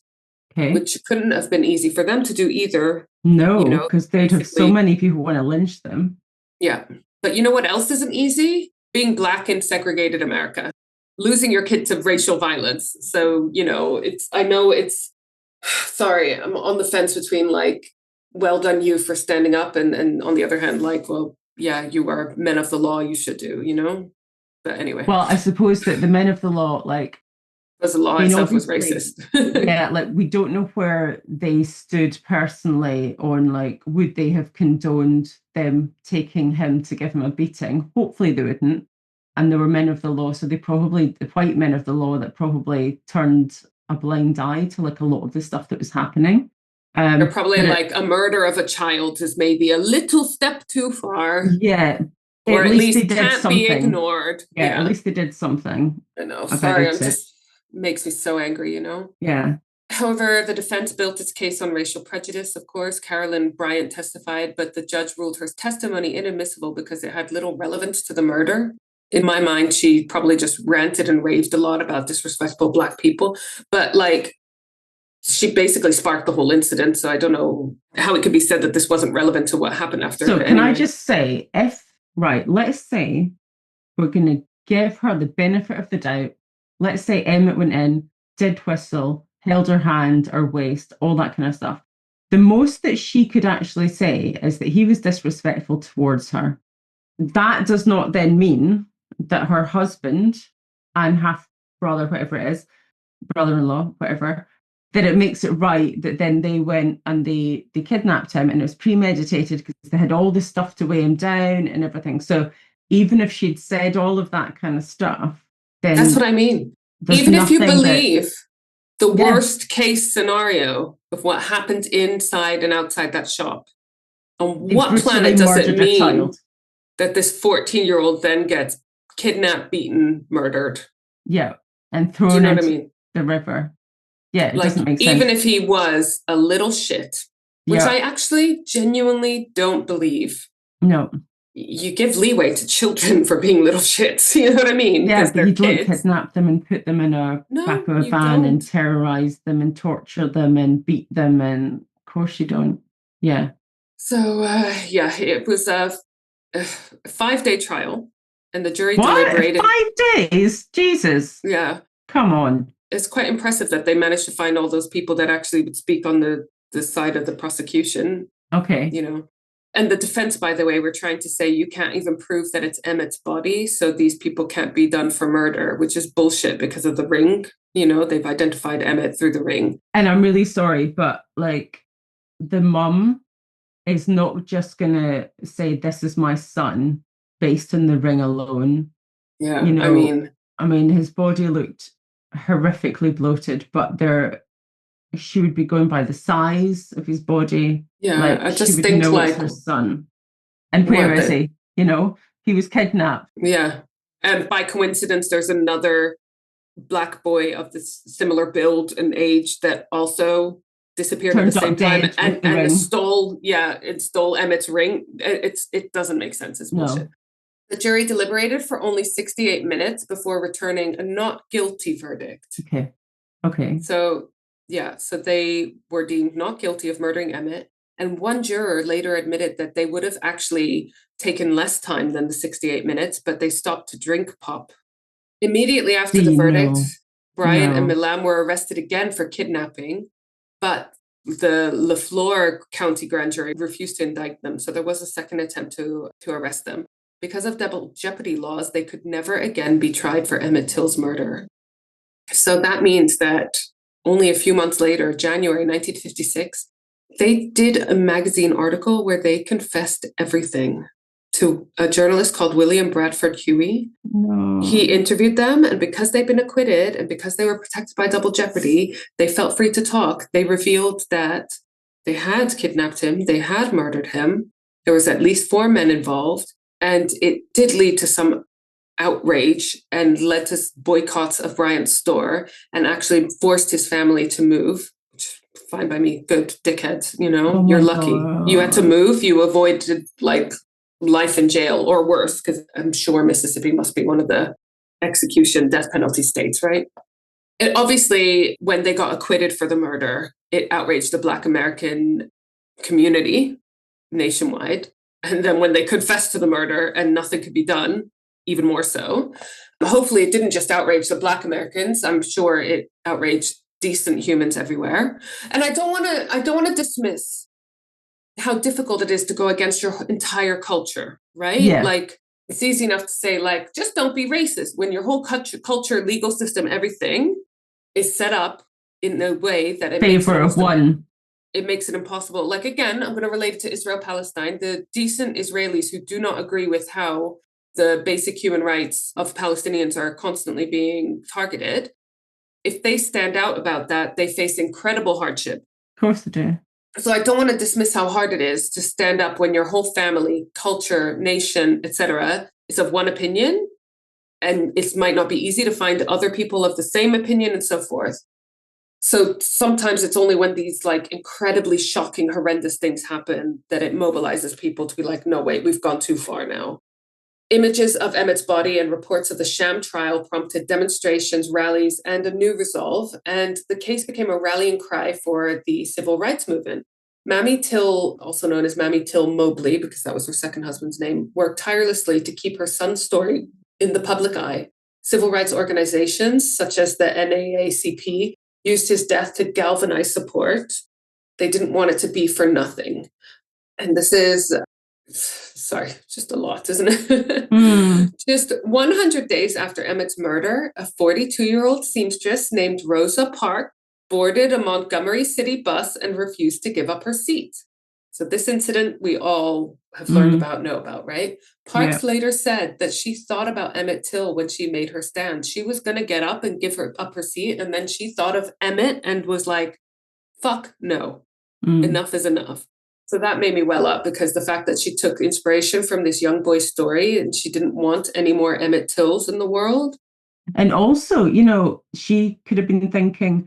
which couldn't have been easy for them to do either. No, because they'd have so many people want to lynch them. Yeah. But you know what else isn't easy? Being black in segregated America, losing your kid to racial violence. So, sorry, I'm on the fence between like, well done you for standing up. And on the other hand, like, well, yeah, you are men of the law, you should do, But anyway. Well, I suppose that the men of the law, like, because the law itself was racist. Yeah, like we don't know where they stood personally on like, would they have condoned them taking him to give him a beating? Hopefully they wouldn't. And there were men of the law, so the white men of the law that probably turned a blind eye to like a lot of the stuff that was happening. They're probably like a murder of a child is maybe a little step too far. Yeah. Or at least can't be ignored. Yeah, at least they did something. I know. Sorry, makes me so angry, Yeah. However, the defense built its case on racial prejudice, of course. Carolyn Bryant testified, but the judge ruled her testimony inadmissible because it had little relevance to the murder. In my mind, she probably just ranted and raved a lot about disrespectful Black people. But like, she basically sparked the whole incident. So I don't know how it could be said that this wasn't relevant to what happened after. So can I just say, let's say we're going to give her the benefit of the doubt. Let's say Emmett went in, did whistle, held her hand or waist, all that kind of stuff. The most that she could actually say is that he was disrespectful towards her. That does not then mean that her husband and half brother, whatever it is, brother-in-law, whatever, that it makes it right that then they went and they kidnapped him, and it was premeditated because they had all this stuff to weigh him down and everything. So even if she'd said all of that kind of stuff, then that's what I mean. there's Even if you nothing believe the Yeah. worst case scenario of what happened inside and outside that shop, on they what brutally planet does it murdered a mean child. that this 14-year-old then gets kidnapped, beaten, murdered? Yeah, and Do you thrown know what I into mean? the river. Yeah, it Like, doesn't make sense. even if he was a little shit, which Yeah. I actually genuinely don't believe. No. You give leeway to children for being little shits. You know what I mean? Yeah, Because but you they're don't kids. kidnap them and put them in a No, back of a you van and don't. terrorize them and torture them and beat them. And of course you don't. Yeah. So, yeah, it was a 5-day trial, and the jury What? deliberated. 5 days? Jesus. Yeah, Come on. it's quite impressive that they managed to find all those people that actually would speak on the side of the prosecution, Okay. you know. And the defense, by the way, were trying to say you can't even prove that it's Emmett's body, so these people can't be done for murder, which is bullshit because of the ring. You know, they've identified Emmett through the ring. And I'm really sorry, but like the mum is not just going to say, this is my son based on the ring alone. Yeah, You know, I I mean, mean, his body looked horrifically bloated, but she would be going by the size of his body. yeah, Like, I she just would think know like, it's her son. And where what is the- he? You know, he was kidnapped. yeah. And by coincidence, there's another black boy of this similar build and age that also disappeared at Turned the same up time dead and with the ring. it stole Emmett's ring. It doesn't make sense. It's bullshit. No. The jury deliberated for only 68 minutes before returning a not guilty verdict. Okay. So, yeah, so they were deemed not guilty of murdering Emmett. And one juror later admitted that they would have actually taken less time than the 68 minutes, but they stopped to drink pop. Immediately after the verdict, Bryant and Milam were arrested again for kidnapping, but the LaFleur County grand jury refused to indict them. So there was a second attempt to arrest them. Because of double jeopardy laws, they could never again be tried for Emmett Till's murder. So that means that only a few months later, January 1956, they did a magazine article where they confessed everything to a journalist called William Bradford Huey. No. He interviewed them, and because they'd been acquitted and because they were protected by double jeopardy, they felt free to talk. They revealed that they had kidnapped him, they had murdered him. There was at least 4 men involved, and it did lead to some outrage and led to boycotts of Bryant's store and actually forced his family to move. Fine by me, good dickheads, you know, Oh you're my lucky. God. You had to move, you avoided like life in jail or worse, because I'm sure Mississippi must be one of the execution death penalty states, right? It obviously, when they got acquitted for the murder, it outraged the Black American community nationwide. And then when they confessed to the murder and nothing could be done, even more so. Hopefully it didn't just outrage the Black Americans. I'm sure it outraged decent humans everywhere. And I don't want to dismiss how difficult it is to go against your entire culture, right? Yeah. Like, it's easy enough to say, like, just don't be racist when your whole culture, legal system, everything is set up in a way that it makes Favor of one. It makes it impossible. Like, again, I'm going to relate it to Israel-Palestine. The decent Israelis who do not agree with how the basic human rights of Palestinians are constantly being targeted, if they stand out about that, they face incredible hardship. Of course they do. So I don't want to dismiss how hard it is to stand up when your whole family, culture, nation, etc., is of one opinion. And it might not be easy to find other people of the same opinion and so forth. So sometimes it's only when these like incredibly shocking, horrendous things happen that it mobilizes people to be like, no, wait, we've gone too far now. Images of Emmett's body and reports of the sham trial prompted demonstrations, rallies, and a new resolve, and the case became a rallying cry for the civil rights movement. Mamie Till, also known as Mamie Till Mobley, because that was her second husband's name, worked tirelessly to keep her son's story in the public eye. Civil rights organizations, such as the NAACP, used his death to galvanize support. They didn't want it to be for nothing. And this is... sorry, just a lot, isn't it? Just 100 days after Emmett's murder, a 42-year-old seamstress named Rosa Parks boarded a Montgomery City bus and refused to give up her seat. So this incident we all have learned about, know about, right? Parks later said that she thought about Emmett Till when she made her stand. She was going to get up and give her up her seat. And then she thought of Emmett and was like, fuck no, enough is enough. So that made me well up, because the fact that she took inspiration from this young boy's story and she didn't want any more Emmett Tills in the world. And also, you know, she could have been thinking,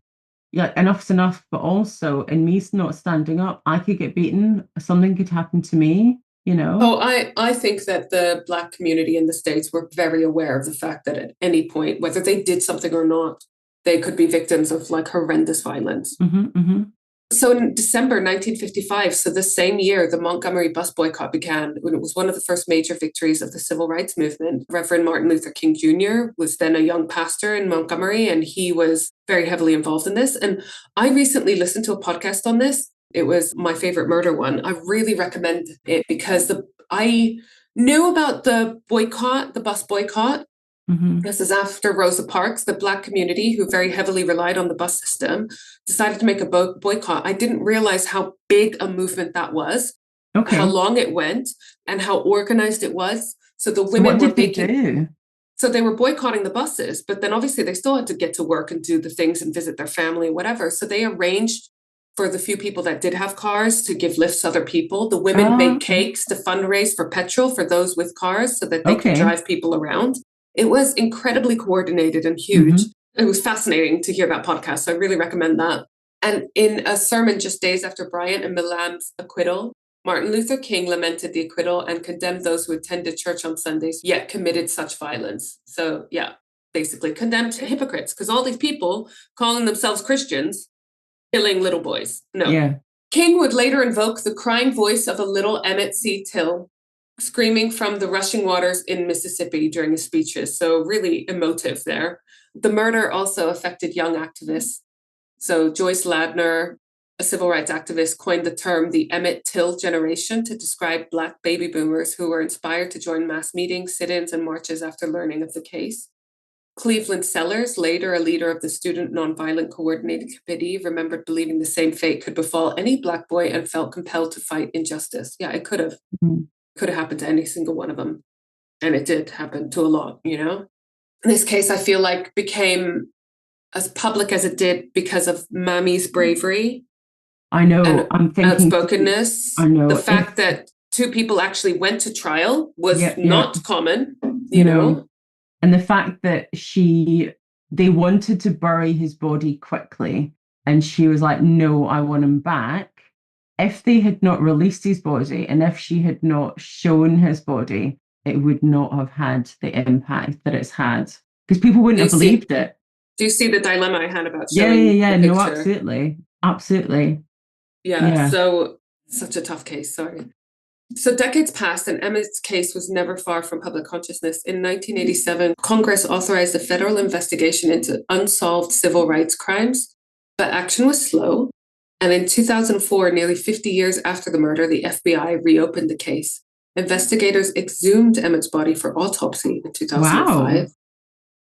yeah, enough's enough, but also in me not standing up, I could get beaten. Something could happen to me, you know? Oh, I think that the Black community in the States were very aware of the fact that at any point, whether they did something or not, they could be victims of like horrendous violence. So in December 1955, so the same year, the Montgomery bus boycott began, when it was one of the first major victories of the civil rights movement. Reverend Martin Luther King Jr. was then a young pastor in Montgomery, and he was very heavily involved in this. And I recently listened to a podcast on this. It was my favorite murder one. I really recommend it because I knew about the boycott, the bus boycott. This is after Rosa Parks, the Black community, who very heavily relied on the bus system, decided to make a boycott. I didn't realize how big a movement that was, how long it went, and how organized it was. So the women were making. So they were boycotting the buses, but then obviously they still had to get to work and do the things and visit their family, whatever. So they arranged for the few people that did have cars to give lifts to other people. The women baked cakes to fundraise for petrol for those with cars so that they could drive people around. It was incredibly coordinated and huge. It was fascinating to hear that podcast. So I really recommend that. And in a sermon just days after Bryant and Milam's acquittal, Martin Luther King lamented the acquittal and condemned those who attended church on Sundays, yet committed such violence. So yeah, basically condemned hypocrites, because all these people calling themselves Christians, killing little boys. No. Yeah. King would later invoke the crying voice of a little Emmett C. Till, screaming from the rushing waters in Mississippi during his speeches. So really emotive there. The murder also affected young activists. So Joyce Ladner, a civil rights activist, coined the term the Emmett Till Generation to describe Black baby boomers who were inspired to join mass meetings, sit-ins, and marches after learning of the case. Cleveland Sellers, later a leader of the Student Nonviolent Coordinating Committee, remembered believing the same fate could befall any Black boy and felt compelled to fight injustice. Yeah, it could have. Could have happened to any single one of them. And it did happen to a lot, you know? This case, I feel like, became as public as it did because of Mammy's bravery. I know. And I'm thinking outspokenness. I know. The fact that two people actually went to trial was not common, you know? And the fact that they wanted to bury his body quickly. And she was like, no, I want him back. If they had not released his body and if she had not shown his body, it would not have had the impact that it's had, because people wouldn't have believed it. Do you see the dilemma I had about showing the no, picture? absolutely. Yeah. So such a tough case. Sorry. So decades passed and Emmett's case was never far from public consciousness. In 1987, Congress authorized a federal investigation into unsolved civil rights crimes, but action was slow. And in 2004, nearly 50 years after the murder, the FBI reopened the case. Investigators exhumed Emmett's body for autopsy in 2005. Wow.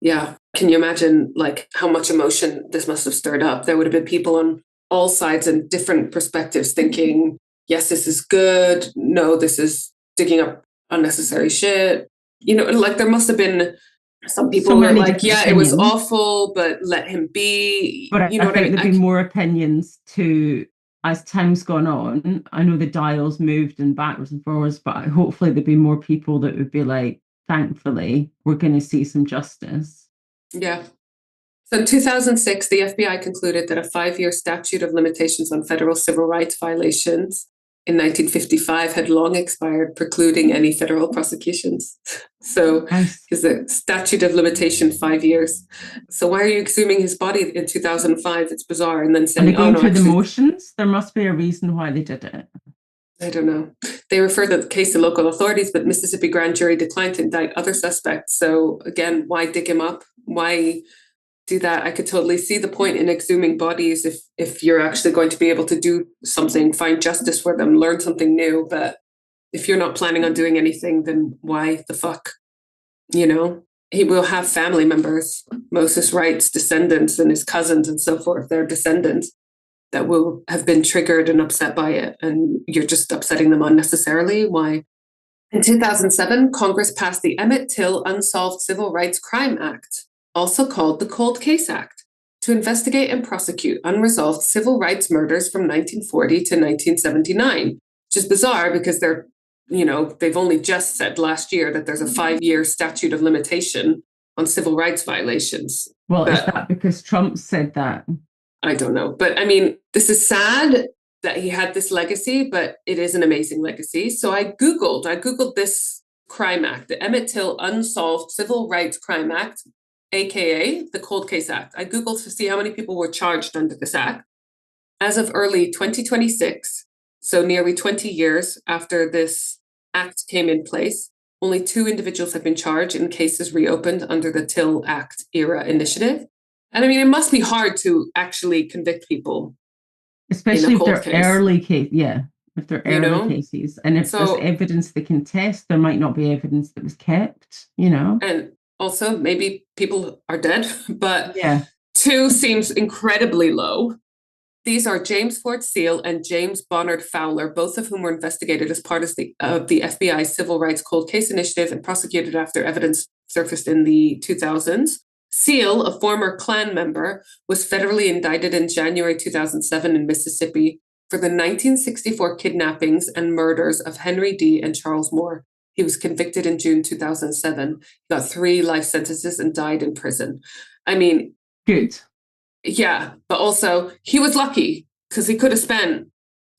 Yeah. Can you imagine like how much emotion this must have stirred up? There would have been people on all sides and different perspectives thinking, yes, this is good. No, this is digging up unnecessary shit. You know, like there must have been some people who are like, yeah, it was awful, but let him be. But I think there'd be more opinions too as time's gone on. I know the dials moved and backwards and forwards, but hopefully there'd be more people that would be like, thankfully, we're going to see some justice. Yeah. So in 2006, the FBI concluded that a 5-year statute of limitations on federal civil rights violations in 1955 had long expired, precluding any federal prosecutions. So is the statute of limitation 5 years. So why are you exhuming his body in 2005? It's bizarre. And then saying, going through the motions, there must be a reason why they did it. I don't know. They referred the case to local authorities, but Mississippi grand jury declined to indict other suspects. So again, why dig him up? Why do that? I could totally see the point in exhuming bodies if you're actually going to be able to do something, find justice for them, learn something new. But if you're not planning on doing anything, then why the fuck? You know? he will have family members, Moses Wright's descendants and his cousins and so forth, their descendants, that will have been triggered and upset by it. And you're just upsetting them unnecessarily. Why? In 2007, Congress passed the Emmett Till Unsolved Civil Rights Crime Act, also called the Cold Case Act, to investigate and prosecute unresolved civil rights murders from 1940 to 1979, which is bizarre because they've only just said last year that there's a 5-year statute of limitation on civil rights violations. Well, is that because Trump said that? I don't know. But I mean, this is sad that he had this legacy, but it is an amazing legacy. So I Googled this crime act, the Emmett Till Unsolved Civil Rights Crime Act, aka the Cold Case Act. I Googled to see how many people were charged under this act. As of early 2026, so nearly 20 years after this act came in place, only 2 individuals have been charged in cases reopened under the Till Act era initiative. And I mean, it must be hard to actually convict people. Especially if they're early cases, if they're early cases. And if there's evidence they can test, there might not be evidence that was kept, And also, maybe people are dead, but 2 seems incredibly low. These are James Ford Seal and James Bonnard Fowler, both of whom were investigated as part of the FBI Civil Rights Cold Case Initiative and prosecuted after evidence surfaced in the 2000s. Seal, a former Klan member, was federally indicted in January 2007 in Mississippi for the 1964 kidnappings and murders of Henry D. and Charles Moore. He was convicted in June 2007, got 3 life sentences and died in prison. I mean, good. Yeah, but also he was lucky because he could have spent,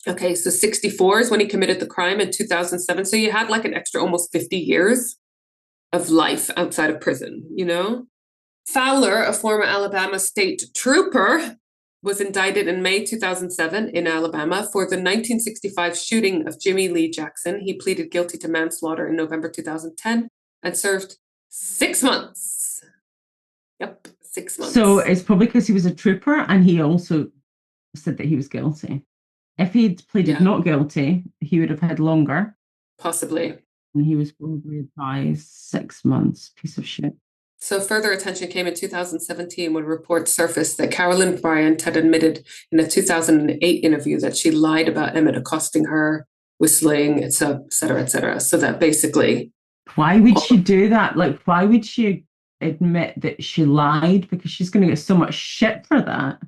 so 64 is when he committed the crime in 2007. So you had like an extra almost 50 years of life outside of prison, Fowler, a former Alabama state trooper, was indicted in May 2007 in Alabama for the 1965 shooting of Jimmy Lee Jackson. He pleaded guilty to manslaughter in November 2010 and served 6 months. Yep, 6 months. So it's probably because he was a trooper and he also said that he was guilty. If he'd pleaded not guilty, he would have had longer. Possibly. And he was probably advised 6 months. Piece of shit. So further attention came in 2017 when reports surfaced that Carolyn Bryant had admitted in a 2008 interview that she lied about Emmett accosting her, whistling, et cetera, et cetera. So that basically... Why would she do that? Like, why would she admit that she lied? Because she's going to get so much shit for that.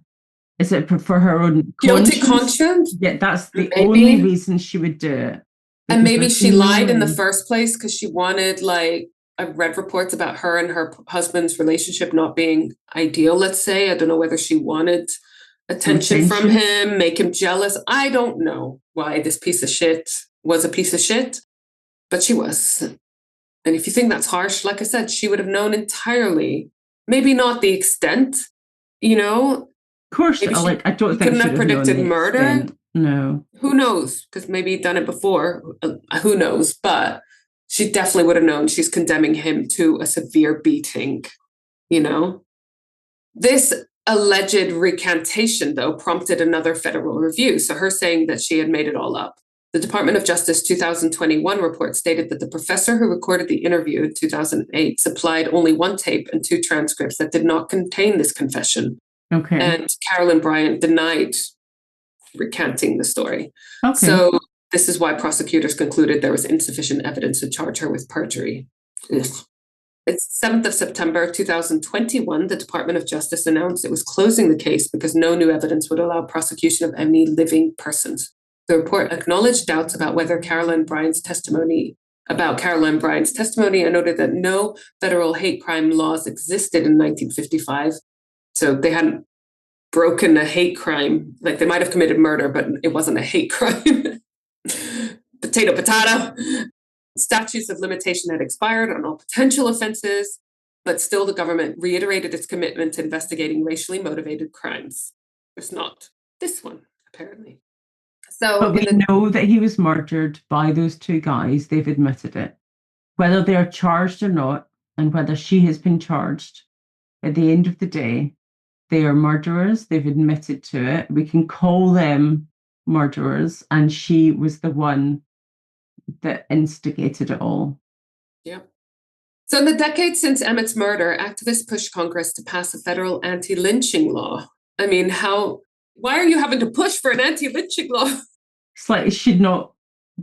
Is it for her own guilty conscience? Yeah, that's the only reason she would do it. And maybe she lied in the first place because she wanted, I've read reports about her and her husband's relationship not being ideal, let's say. I don't know whether she wanted attention from him, make him jealous. I don't know why this piece of shit was a piece of shit, but she was. And if you think that's harsh, like I said, she would have known entirely, maybe not the extent, Of course, I don't think couldn't have predicted murder. Extent. No. Who knows? Because maybe he'd done it before. Who knows? But she definitely would have known she's condemning him to a severe beating, This alleged recantation, though, prompted another federal review. So her saying that she had made it all up. The Department of Justice 2021 report stated that the professor who recorded the interview in 2008 supplied only 1 tape and 2 transcripts that did not contain this confession. Okay. And Carolyn Bryant denied recanting the story. Okay. So this is why prosecutors concluded there was insufficient evidence to charge her with perjury. Ugh. It's 7th of September 2021. The Department of Justice announced it was closing the case because no new evidence would allow prosecution of any living persons. The report acknowledged doubts about Carolyn Bryant's testimony and noted that no federal hate crime laws existed in 1955. So they hadn't broken a hate crime. Like they might have committed murder, but it wasn't a hate crime. Potato. Statutes of limitation had expired on all potential offenses, but still the government reiterated its commitment to investigating racially motivated crimes. There's not this one, apparently. But we know that he was murdered by those 2 guys. They've admitted it. Whether they're charged or not, and whether she has been charged, at the end of the day, they are murderers. They've admitted to it. We can call them murderers, and she was the one that instigated it all. Yep. So in the decades since Emmett's murder, activists pushed Congress to pass a federal anti-lynching law. I mean, why are you having to push for an anti-lynching law? It's like it should not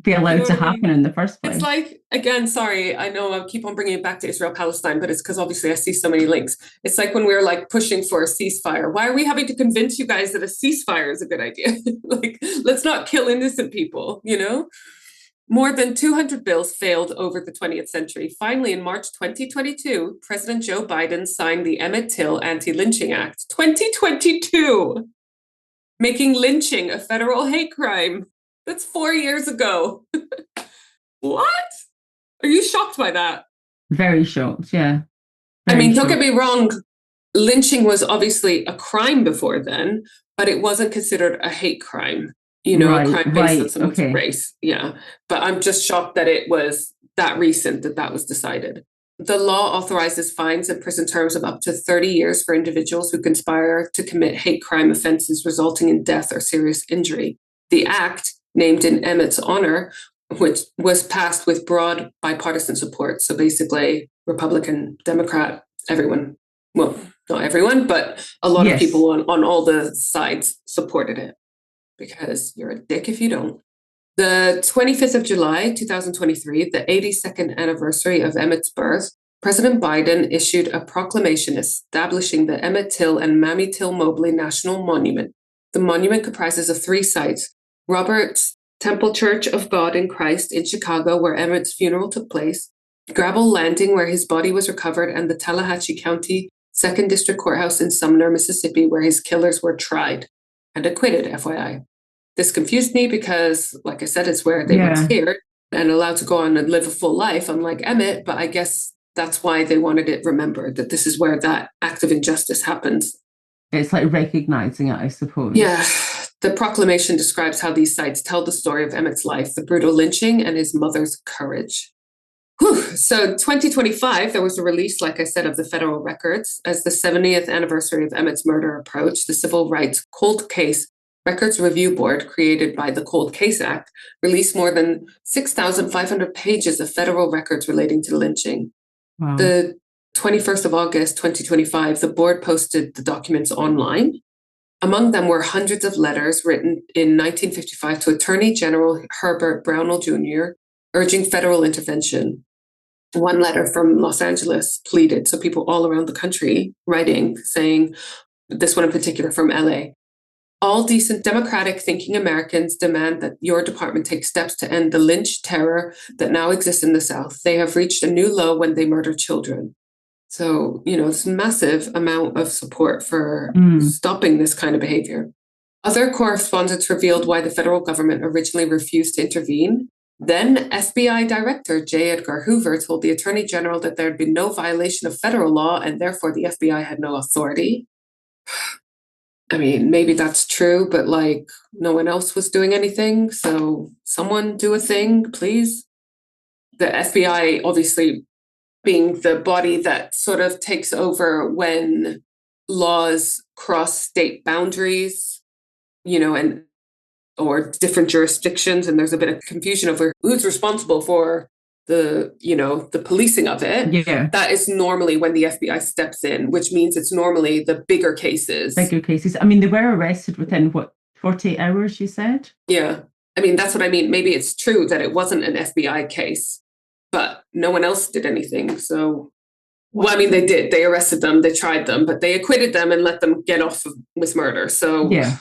be allowed to happen in the first place. It's like, again, sorry, I know I keep on bringing it back to Israel-Palestine, but it's because obviously I see so many links. It's like when we were like pushing for a ceasefire. Why are we having to convince you guys that a ceasefire is a good idea? Like, let's not kill innocent people, you know? More than 200 bills failed over the 20th century. Finally, in March 2022, President Joe Biden signed the Emmett Till Anti-Lynching Act, 2022, making lynching a federal hate crime. That's 4 years ago. What? Are you shocked by that? Very shocked, yeah. Don't get me wrong. Lynching was obviously a crime before then, but it wasn't considered a hate crime. A crime based on someone's race. Yeah. But I'm just shocked that it was that recent that was decided. The law authorizes fines and prison terms of up to 30 years for individuals who conspire to commit hate crime offenses resulting in death or serious injury. The act, named in Emmett's honor, which was passed with broad bipartisan support. So basically, Republican, Democrat, everyone. Well, not everyone, but a lot of people on all the sides supported it. Because you're a dick if you don't. The 25th of July, 2023, the 82nd anniversary of Emmett's birth, President Biden issued a proclamation establishing the Emmett Till and Mamie Till Mobley National Monument. The monument comprises of 3 sites: Robert's Temple Church of God in Christ in Chicago, where Emmett's funeral took place, Gravel Landing, where his body was recovered, and the Tallahatchie County 2nd District Courthouse in Sumner, Mississippi, where his killers were tried and acquitted, FYI. This confused me because, like I said, it's where they were cleared and allowed to go on and live a full life, unlike Emmett, but I guess that's why they wanted it remembered, that this is where that act of injustice happens. It's like recognizing it, I suppose. Yeah. The proclamation describes how these sites tell the story of Emmett's life, the brutal lynching, and his mother's courage. Whew. So 2025, there was a release, like I said, of the federal records. As the 70th anniversary of Emmett's murder approached, the Civil Rights Cold Case Records Review Board, created by the Cold Case Act, released more than 6,500 pages of federal records relating to lynching. Wow. The 21st of August, 2025, the board posted the documents online. Among them were hundreds of letters written in 1955 to Attorney General Herbert Brownell Jr., urging federal intervention. One letter from Los Angeles pleaded, so people all around the country writing, saying, this one in particular from LA, all decent democratic thinking Americans demand that your department take steps to end the lynch terror that now exists in the South. They have reached a new low when they murder children. So, it's a massive amount of support for stopping this kind of behavior. Other correspondence revealed why the federal government originally refused to intervene. Then FBI Director J. Edgar Hoover told the Attorney General that there had been no violation of federal law and therefore the FBI had no authority. I mean, maybe that's true, but no one else was doing anything. So someone do a thing, please. The FBI, obviously, being the body that sort of takes over when laws cross state boundaries, and or different jurisdictions, and there's a bit of confusion over who's responsible for the policing of it. Yeah. That is normally when the FBI steps in, which means it's normally the bigger cases. I mean, they were arrested within 48 hours, you said? Yeah. I mean, that's what I mean. Maybe it's true that it wasn't an FBI case, but no one else did anything. So, well, I mean, they did. They arrested them, they tried them, but they acquitted them and let them get off with murder. So, yeah.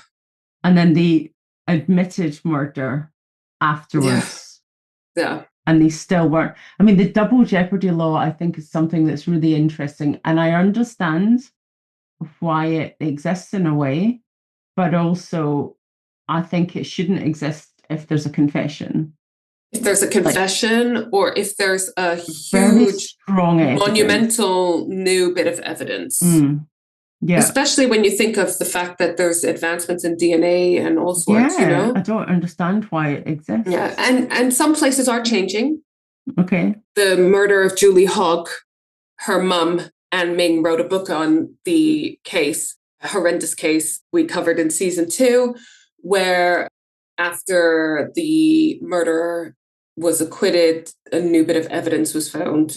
And then they admitted murder afterwards. Yeah. And they still weren't. I mean, the double jeopardy law, I think, is something that's really interesting. And I understand why it exists in a way, but also I think it shouldn't exist if there's a confession. If there's a confession or if there's a huge, strong monumental new bit of evidence. Yeah. Especially when you think of the fact that there's advancements in DNA and all sorts, I don't understand why it exists. Yeah, and some places are changing. Okay. The murder of Julie Hogg, her mum, Anne Ming, wrote a book on the case, a horrendous case we covered in season 2, where after the murderer was acquitted, a new bit of evidence was found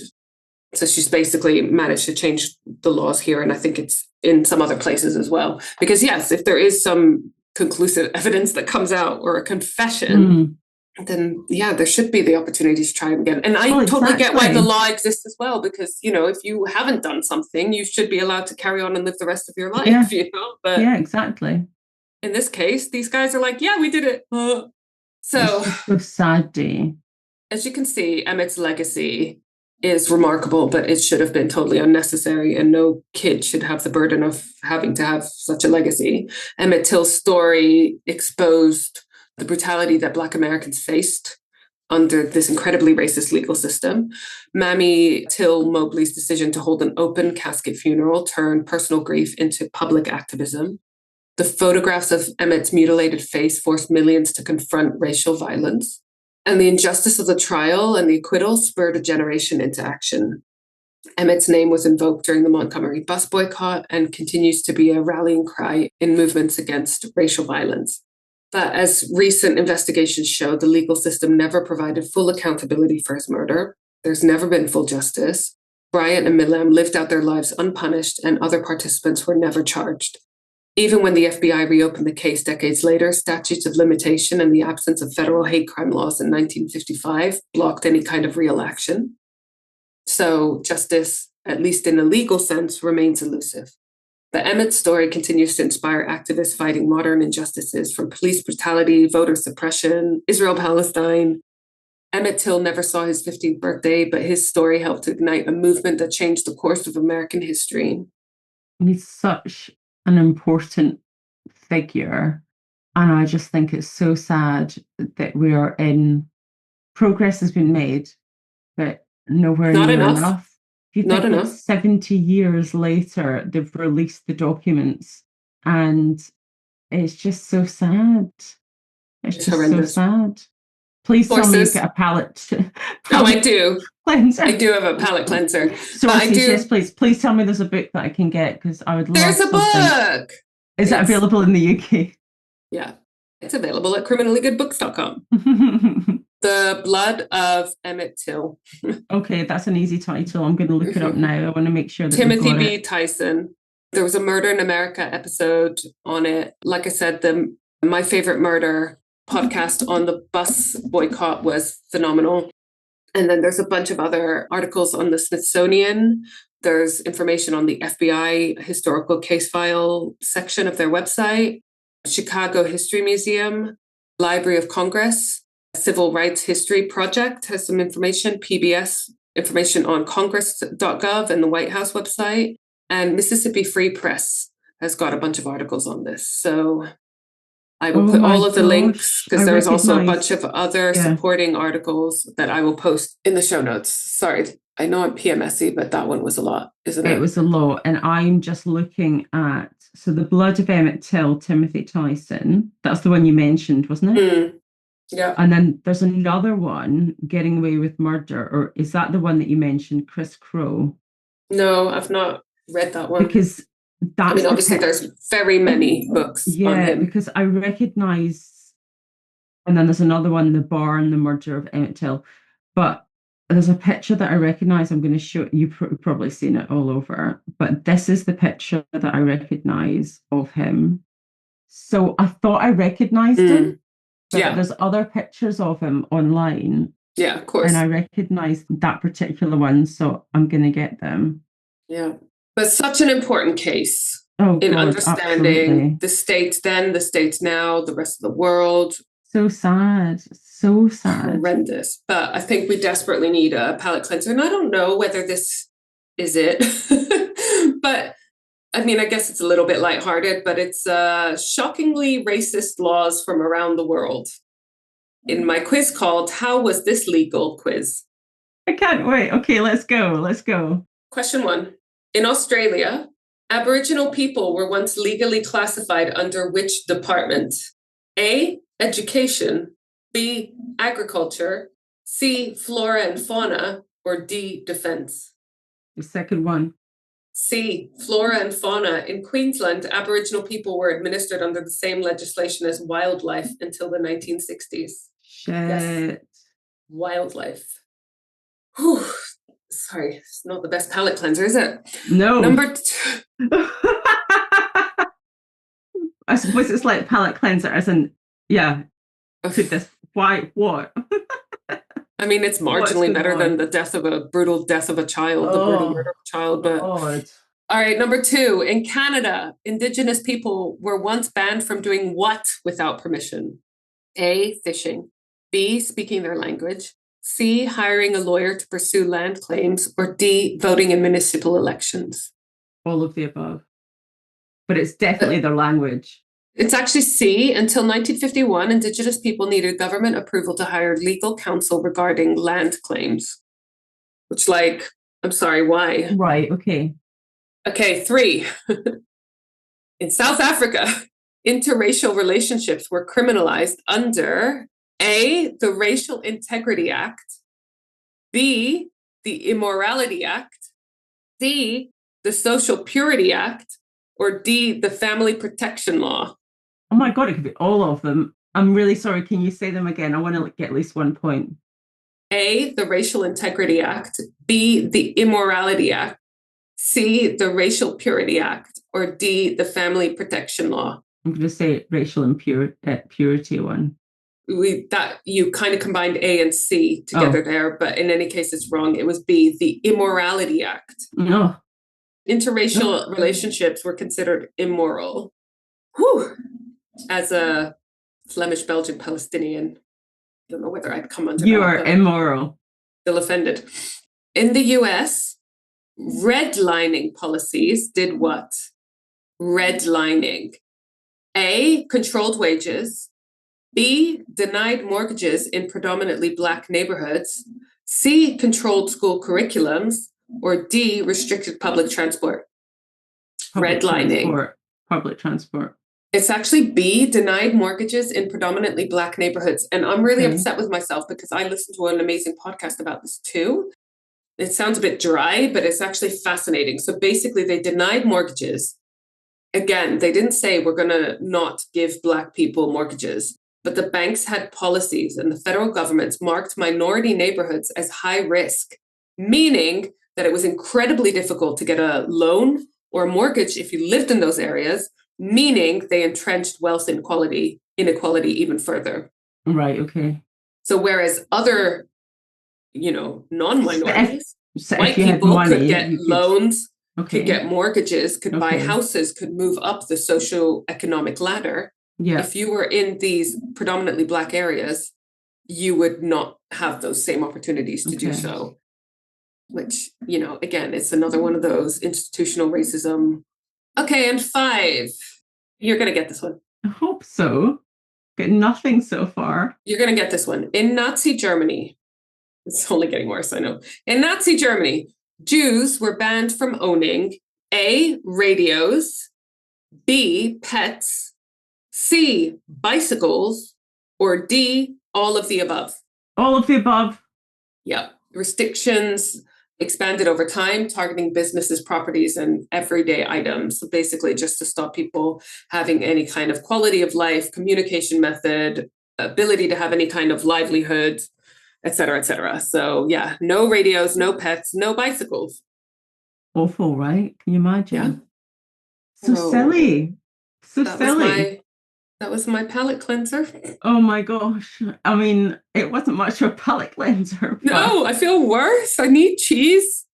So she's basically managed to change the laws here. And I think it's in some other places as well. Because yes, if there is some conclusive evidence that comes out or a confession, then yeah, there should be the opportunity to try and get it. And I totally get why the law exists as well, because, you know, if you haven't done something, you should be allowed to carry on and live the rest of your life, you know? But yeah, exactly. In this case, these guys are like, yeah, we did it. So sad day. As you can see, Emmett's legacy is remarkable, but it should have been totally unnecessary, and no kid should have the burden of having to have such a legacy. Emmett Till's story exposed the brutality that Black Americans faced under this incredibly racist legal system. Mammy Till Mobley's decision to hold an open casket funeral turned personal grief into public activism. The photographs of Emmett's mutilated face forced millions to confront racial violence. And the injustice of the trial and the acquittal spurred a generation into action. Emmett's name was invoked during the Montgomery bus boycott and continues to be a rallying cry in movements against racial violence. But as recent investigations show, the legal system never provided full accountability for his murder. There's never been full justice. Bryant and Milam lived out their lives unpunished, and other participants were never charged. Even when the FBI reopened the case decades later, statutes of limitation and the absence of federal hate crime laws in 1955 blocked any kind of real action. So justice, at least in a legal sense, remains elusive. The Emmett story continues to inspire activists fighting modern injustices, from police brutality, voter suppression, Israel-Palestine. Emmett Till never saw his 15th birthday, but his story helped to ignite a movement that changed the course of American history. He's such an important figure, and I just think it's so sad that we are in progress has been made, but nowhere Not near enough. enough. You Not think enough. 70 years later they've released the documents, and it's just so sad. It's just horrendous. so sad. Please tell me you've Sources. got a palate. Oh, I do. Cleanser. I do have a palate cleanser. Sources, yes, please. Please tell me there's a book that I can get, because I would love There's a something. book. Is it available in the UK? Yeah, it's available at criminallygoodbooks.com. The Blood of Emmett Till. Okay, that's an easy title. I'm going to look it up now. I want to make sure that Timothy B. Tyson. There was a Murder in America episode on it. Like I said, the My Favorite Murder podcast on the bus boycott was phenomenal. And then there's a bunch of other articles on the Smithsonian. There's information on the FBI historical case file section of their website, Chicago History Museum, Library of Congress, Civil Rights History Project has some information, PBS information on congress.gov and the White House website, and Mississippi Free Press has got a bunch of articles on this. So I will put all of the links, because there's also a bunch of other supporting articles that I will post in the show notes. Sorry, I know I'm PMSy, but that one was a lot, isn't it? It was a lot. And I'm just looking at, so The Blood of Emmett Till, Timothy Tyson. That's the one you mentioned, wasn't it? Yeah. And then there's another one, Getting Away with Murder. Or is that the one that you mentioned, Chris Crow? No, I've not read that one. Because that's obviously there's very many books on him. Because I recognize, and then there's another one, The Barn, The Murder of Emmett Till. But there's a picture that I recognize. I'm going to show you've probably seen it all over, but this is the picture that I recognize of him. So I thought I recognized him, but there's other pictures of him online. Yeah, of course. And I recognize that particular one, so I'm going to get them. Yeah. But such an important case in understanding the states then, the states now, the rest of the world. So sad. So sad. Horrendous. But I think we desperately need a palate cleanser. And I don't know whether this is it. But I mean, I guess it's a little bit lighthearted, but it's shockingly racist laws from around the world. In my quiz called How Was This Legal quiz. I can't wait. Okay, let's go. Let's go. Question 1. In Australia, Aboriginal people were once legally classified under which department? A, education, B, agriculture, C, flora and fauna, or D, defense? The second one. C, flora and fauna. In Queensland, Aboriginal people were administered under the same legislation as wildlife until the 1960s. Shit. Yes. Wildlife. Whew. Sorry, it's not the best palate cleanser, is it? No. Number 2. I suppose it's like palate cleanser as in, yeah, put this, why, what? I mean, it's marginally better than the brutal death of a child, the brutal murder of a child. But God. All right, number 2. In Canada, Indigenous people were once banned from doing what without permission? A, fishing. B, speaking their language. C, hiring a lawyer to pursue land claims. Or D, voting in municipal elections. All of the above. But it's definitely their language. It's actually C. Until 1951, Indigenous people needed government approval to hire legal counsel regarding land claims. Which, like, I'm sorry, why? Right, okay. Okay, 3. In South Africa, interracial relationships were criminalized under A, the Racial Integrity Act, B, the Immorality Act, C, the Social Purity Act, or D, the Family Protection Law. Oh my God, it could be all of them. I'm really sorry. Can you say them again? I want to get at least 1 point. A, the Racial Integrity Act, B, the Immorality Act, C, the Racial Purity Act, or D, the Family Protection Law. I'm going to say racial purity one. You kind of combined A and C together there, but in any case, it's wrong. It was B, the Immorality Act. No. Interracial relationships were considered immoral. Whew. As a Flemish, Belgian, Palestinian, I don't know whether I'd come under you that. are immoral. Still offended. In the US, redlining policies did what? Redlining. A, controlled wages. B, denied mortgages in predominantly Black neighborhoods. C, controlled school curriculums. Or D, restricted public transport. Redlining. Public transport. It's actually B, denied mortgages in predominantly Black neighborhoods. And I'm really upset with myself because I listened to an amazing podcast about this too. It sounds a bit dry, but it's actually fascinating. So basically, they denied mortgages. Again, they didn't say we're going to not give Black people mortgages, but the banks had policies and the federal governments marked minority neighborhoods as high risk, meaning that it was incredibly difficult to get a loan or a mortgage if you lived in those areas, meaning they entrenched wealth inequality even further. Right, okay. So whereas other, non-minorities, so white people could get loans, could get mortgages, could buy houses, could move up the socioeconomic ladder. Yeah. If you were in these predominantly Black areas, you would not have those same opportunities to do so. Which, again, it's another one of those institutional racism. Okay, and 5. You're going to get this one. I hope so. Got nothing so far. You're going to get this one. In Nazi Germany, it's only getting worse, I know. In Nazi Germany, Jews were banned from owning A, radios, B, pets, C, bicycles, or D, all of the above. All of the above. Yeah. Restrictions expanded over time, targeting businesses, properties, and everyday items. So basically just to stop people having any kind of quality of life, communication method, ability to have any kind of livelihood, et cetera, et cetera. So yeah, no radios, no pets, no bicycles. Awful, right? Can you imagine? Yeah. So silly. So silly. That was my palate cleanser. Oh my gosh. I mean, it wasn't much of a palate cleanser. But... No, I feel worse. I need cheese.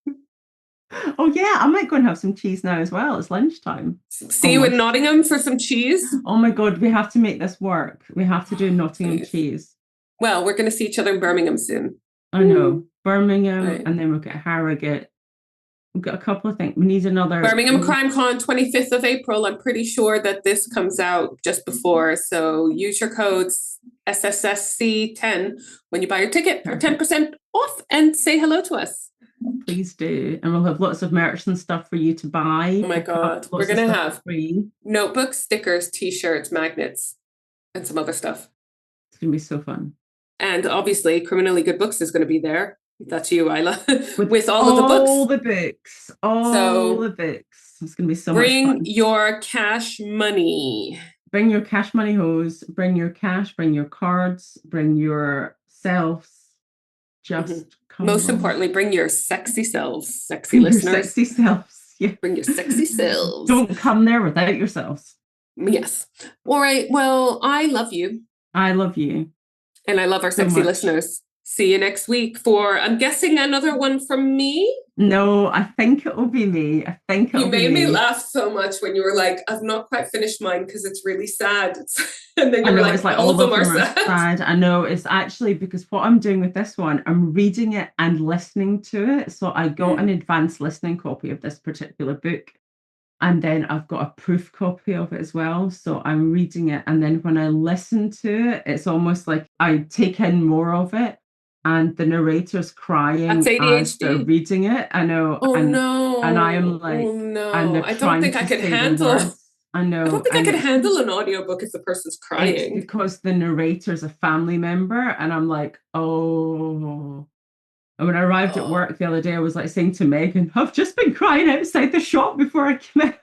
Oh yeah, I might go and have some cheese now as well. It's lunchtime. See you in Nottingham for some cheese. Oh my God, we have to make this work. We have to do Nottingham cheese. Well, we're going to see each other in Birmingham soon. I know. Birmingham, and then we'll get Harrogate. We've got a couple of things. We need another. Birmingham Crime Con, 25th of April. I'm pretty sure that this comes out just before. So use your codes SSSC10 when you buy your ticket for 10% off and say hello to us. Please do. And we'll have lots of merch and stuff for you to buy. Oh my God. We're going to have notebooks, stickers, t-shirts, magnets, and some other stuff. It's going to be so fun. And obviously, Criminally Good Books is going to be there. That's you, Isla. With all of the books. All the books. All the books. It's going to be so much fun. Bring your cash money. Bring your cash money hose. Bring your cash. Bring your cards. Bring yourselves. Just Most on. importantly, bring your sexy selves, sexy Bring your listeners. sexy selves. Yeah. Bring your sexy selves. Don't come there without yourselves. Yes. All right. Well, I love you. I love you. And I love our so sexy much. listeners. See you next week for, I'm guessing, another one from me. No, I think it'll be me. I think it'll You be made me me. laugh so much when you were like, I've not quite finished mine because it's really sad. And then you I were know, like, it's like all of them are sad. sad. I know, it's actually because what I'm doing with this one, I'm reading it and listening to it. So I got an advanced listening copy of this particular book. And then I've got a proof copy of it as well. So I'm reading it. And then when I listen to it, it's almost like I take in more of it. And the narrator's crying That's as they're ADHD. reading it. I know. Oh, and, no. And I am like, oh, no. and they're I don't trying think to I could say the handle. words. I know. I don't think I and could it's handle just- an audiobook if the person's It's crying. because the narrator's a family member. And I'm like, oh. And when I arrived at work the other day, I was like saying to Megan, I've just been crying outside the shop before I came out.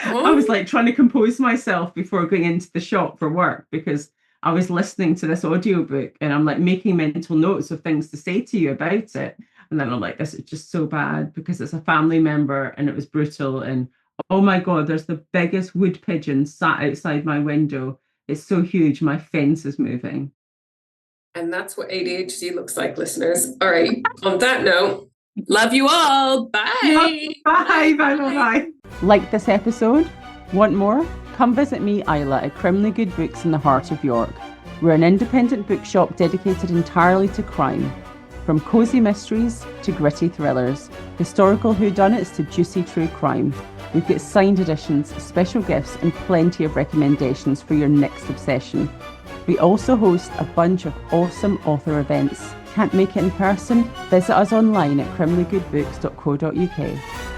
I was like trying to compose myself before going into the shop for work because I was listening to this audiobook and I'm like making mental notes of things to say to you about it. And then I'm like, this is just so bad because it's a family member and it was brutal. And oh my God, there's the biggest wood pigeon sat outside my window. It's so huge. My fence is moving. And that's what ADHD looks like, listeners. All right. On that note, love you all. Bye. Bye. Like this episode? Want more? Come visit me, Isla, at Crimley Good Books in the heart of York. We're an independent bookshop dedicated entirely to crime. From cosy mysteries to gritty thrillers, historical whodunits to juicy true crime. We've got signed editions, special gifts, and plenty of recommendations for your next obsession. We also host a bunch of awesome author events. Can't make it in person? Visit us online at crimleygoodbooks.co.uk.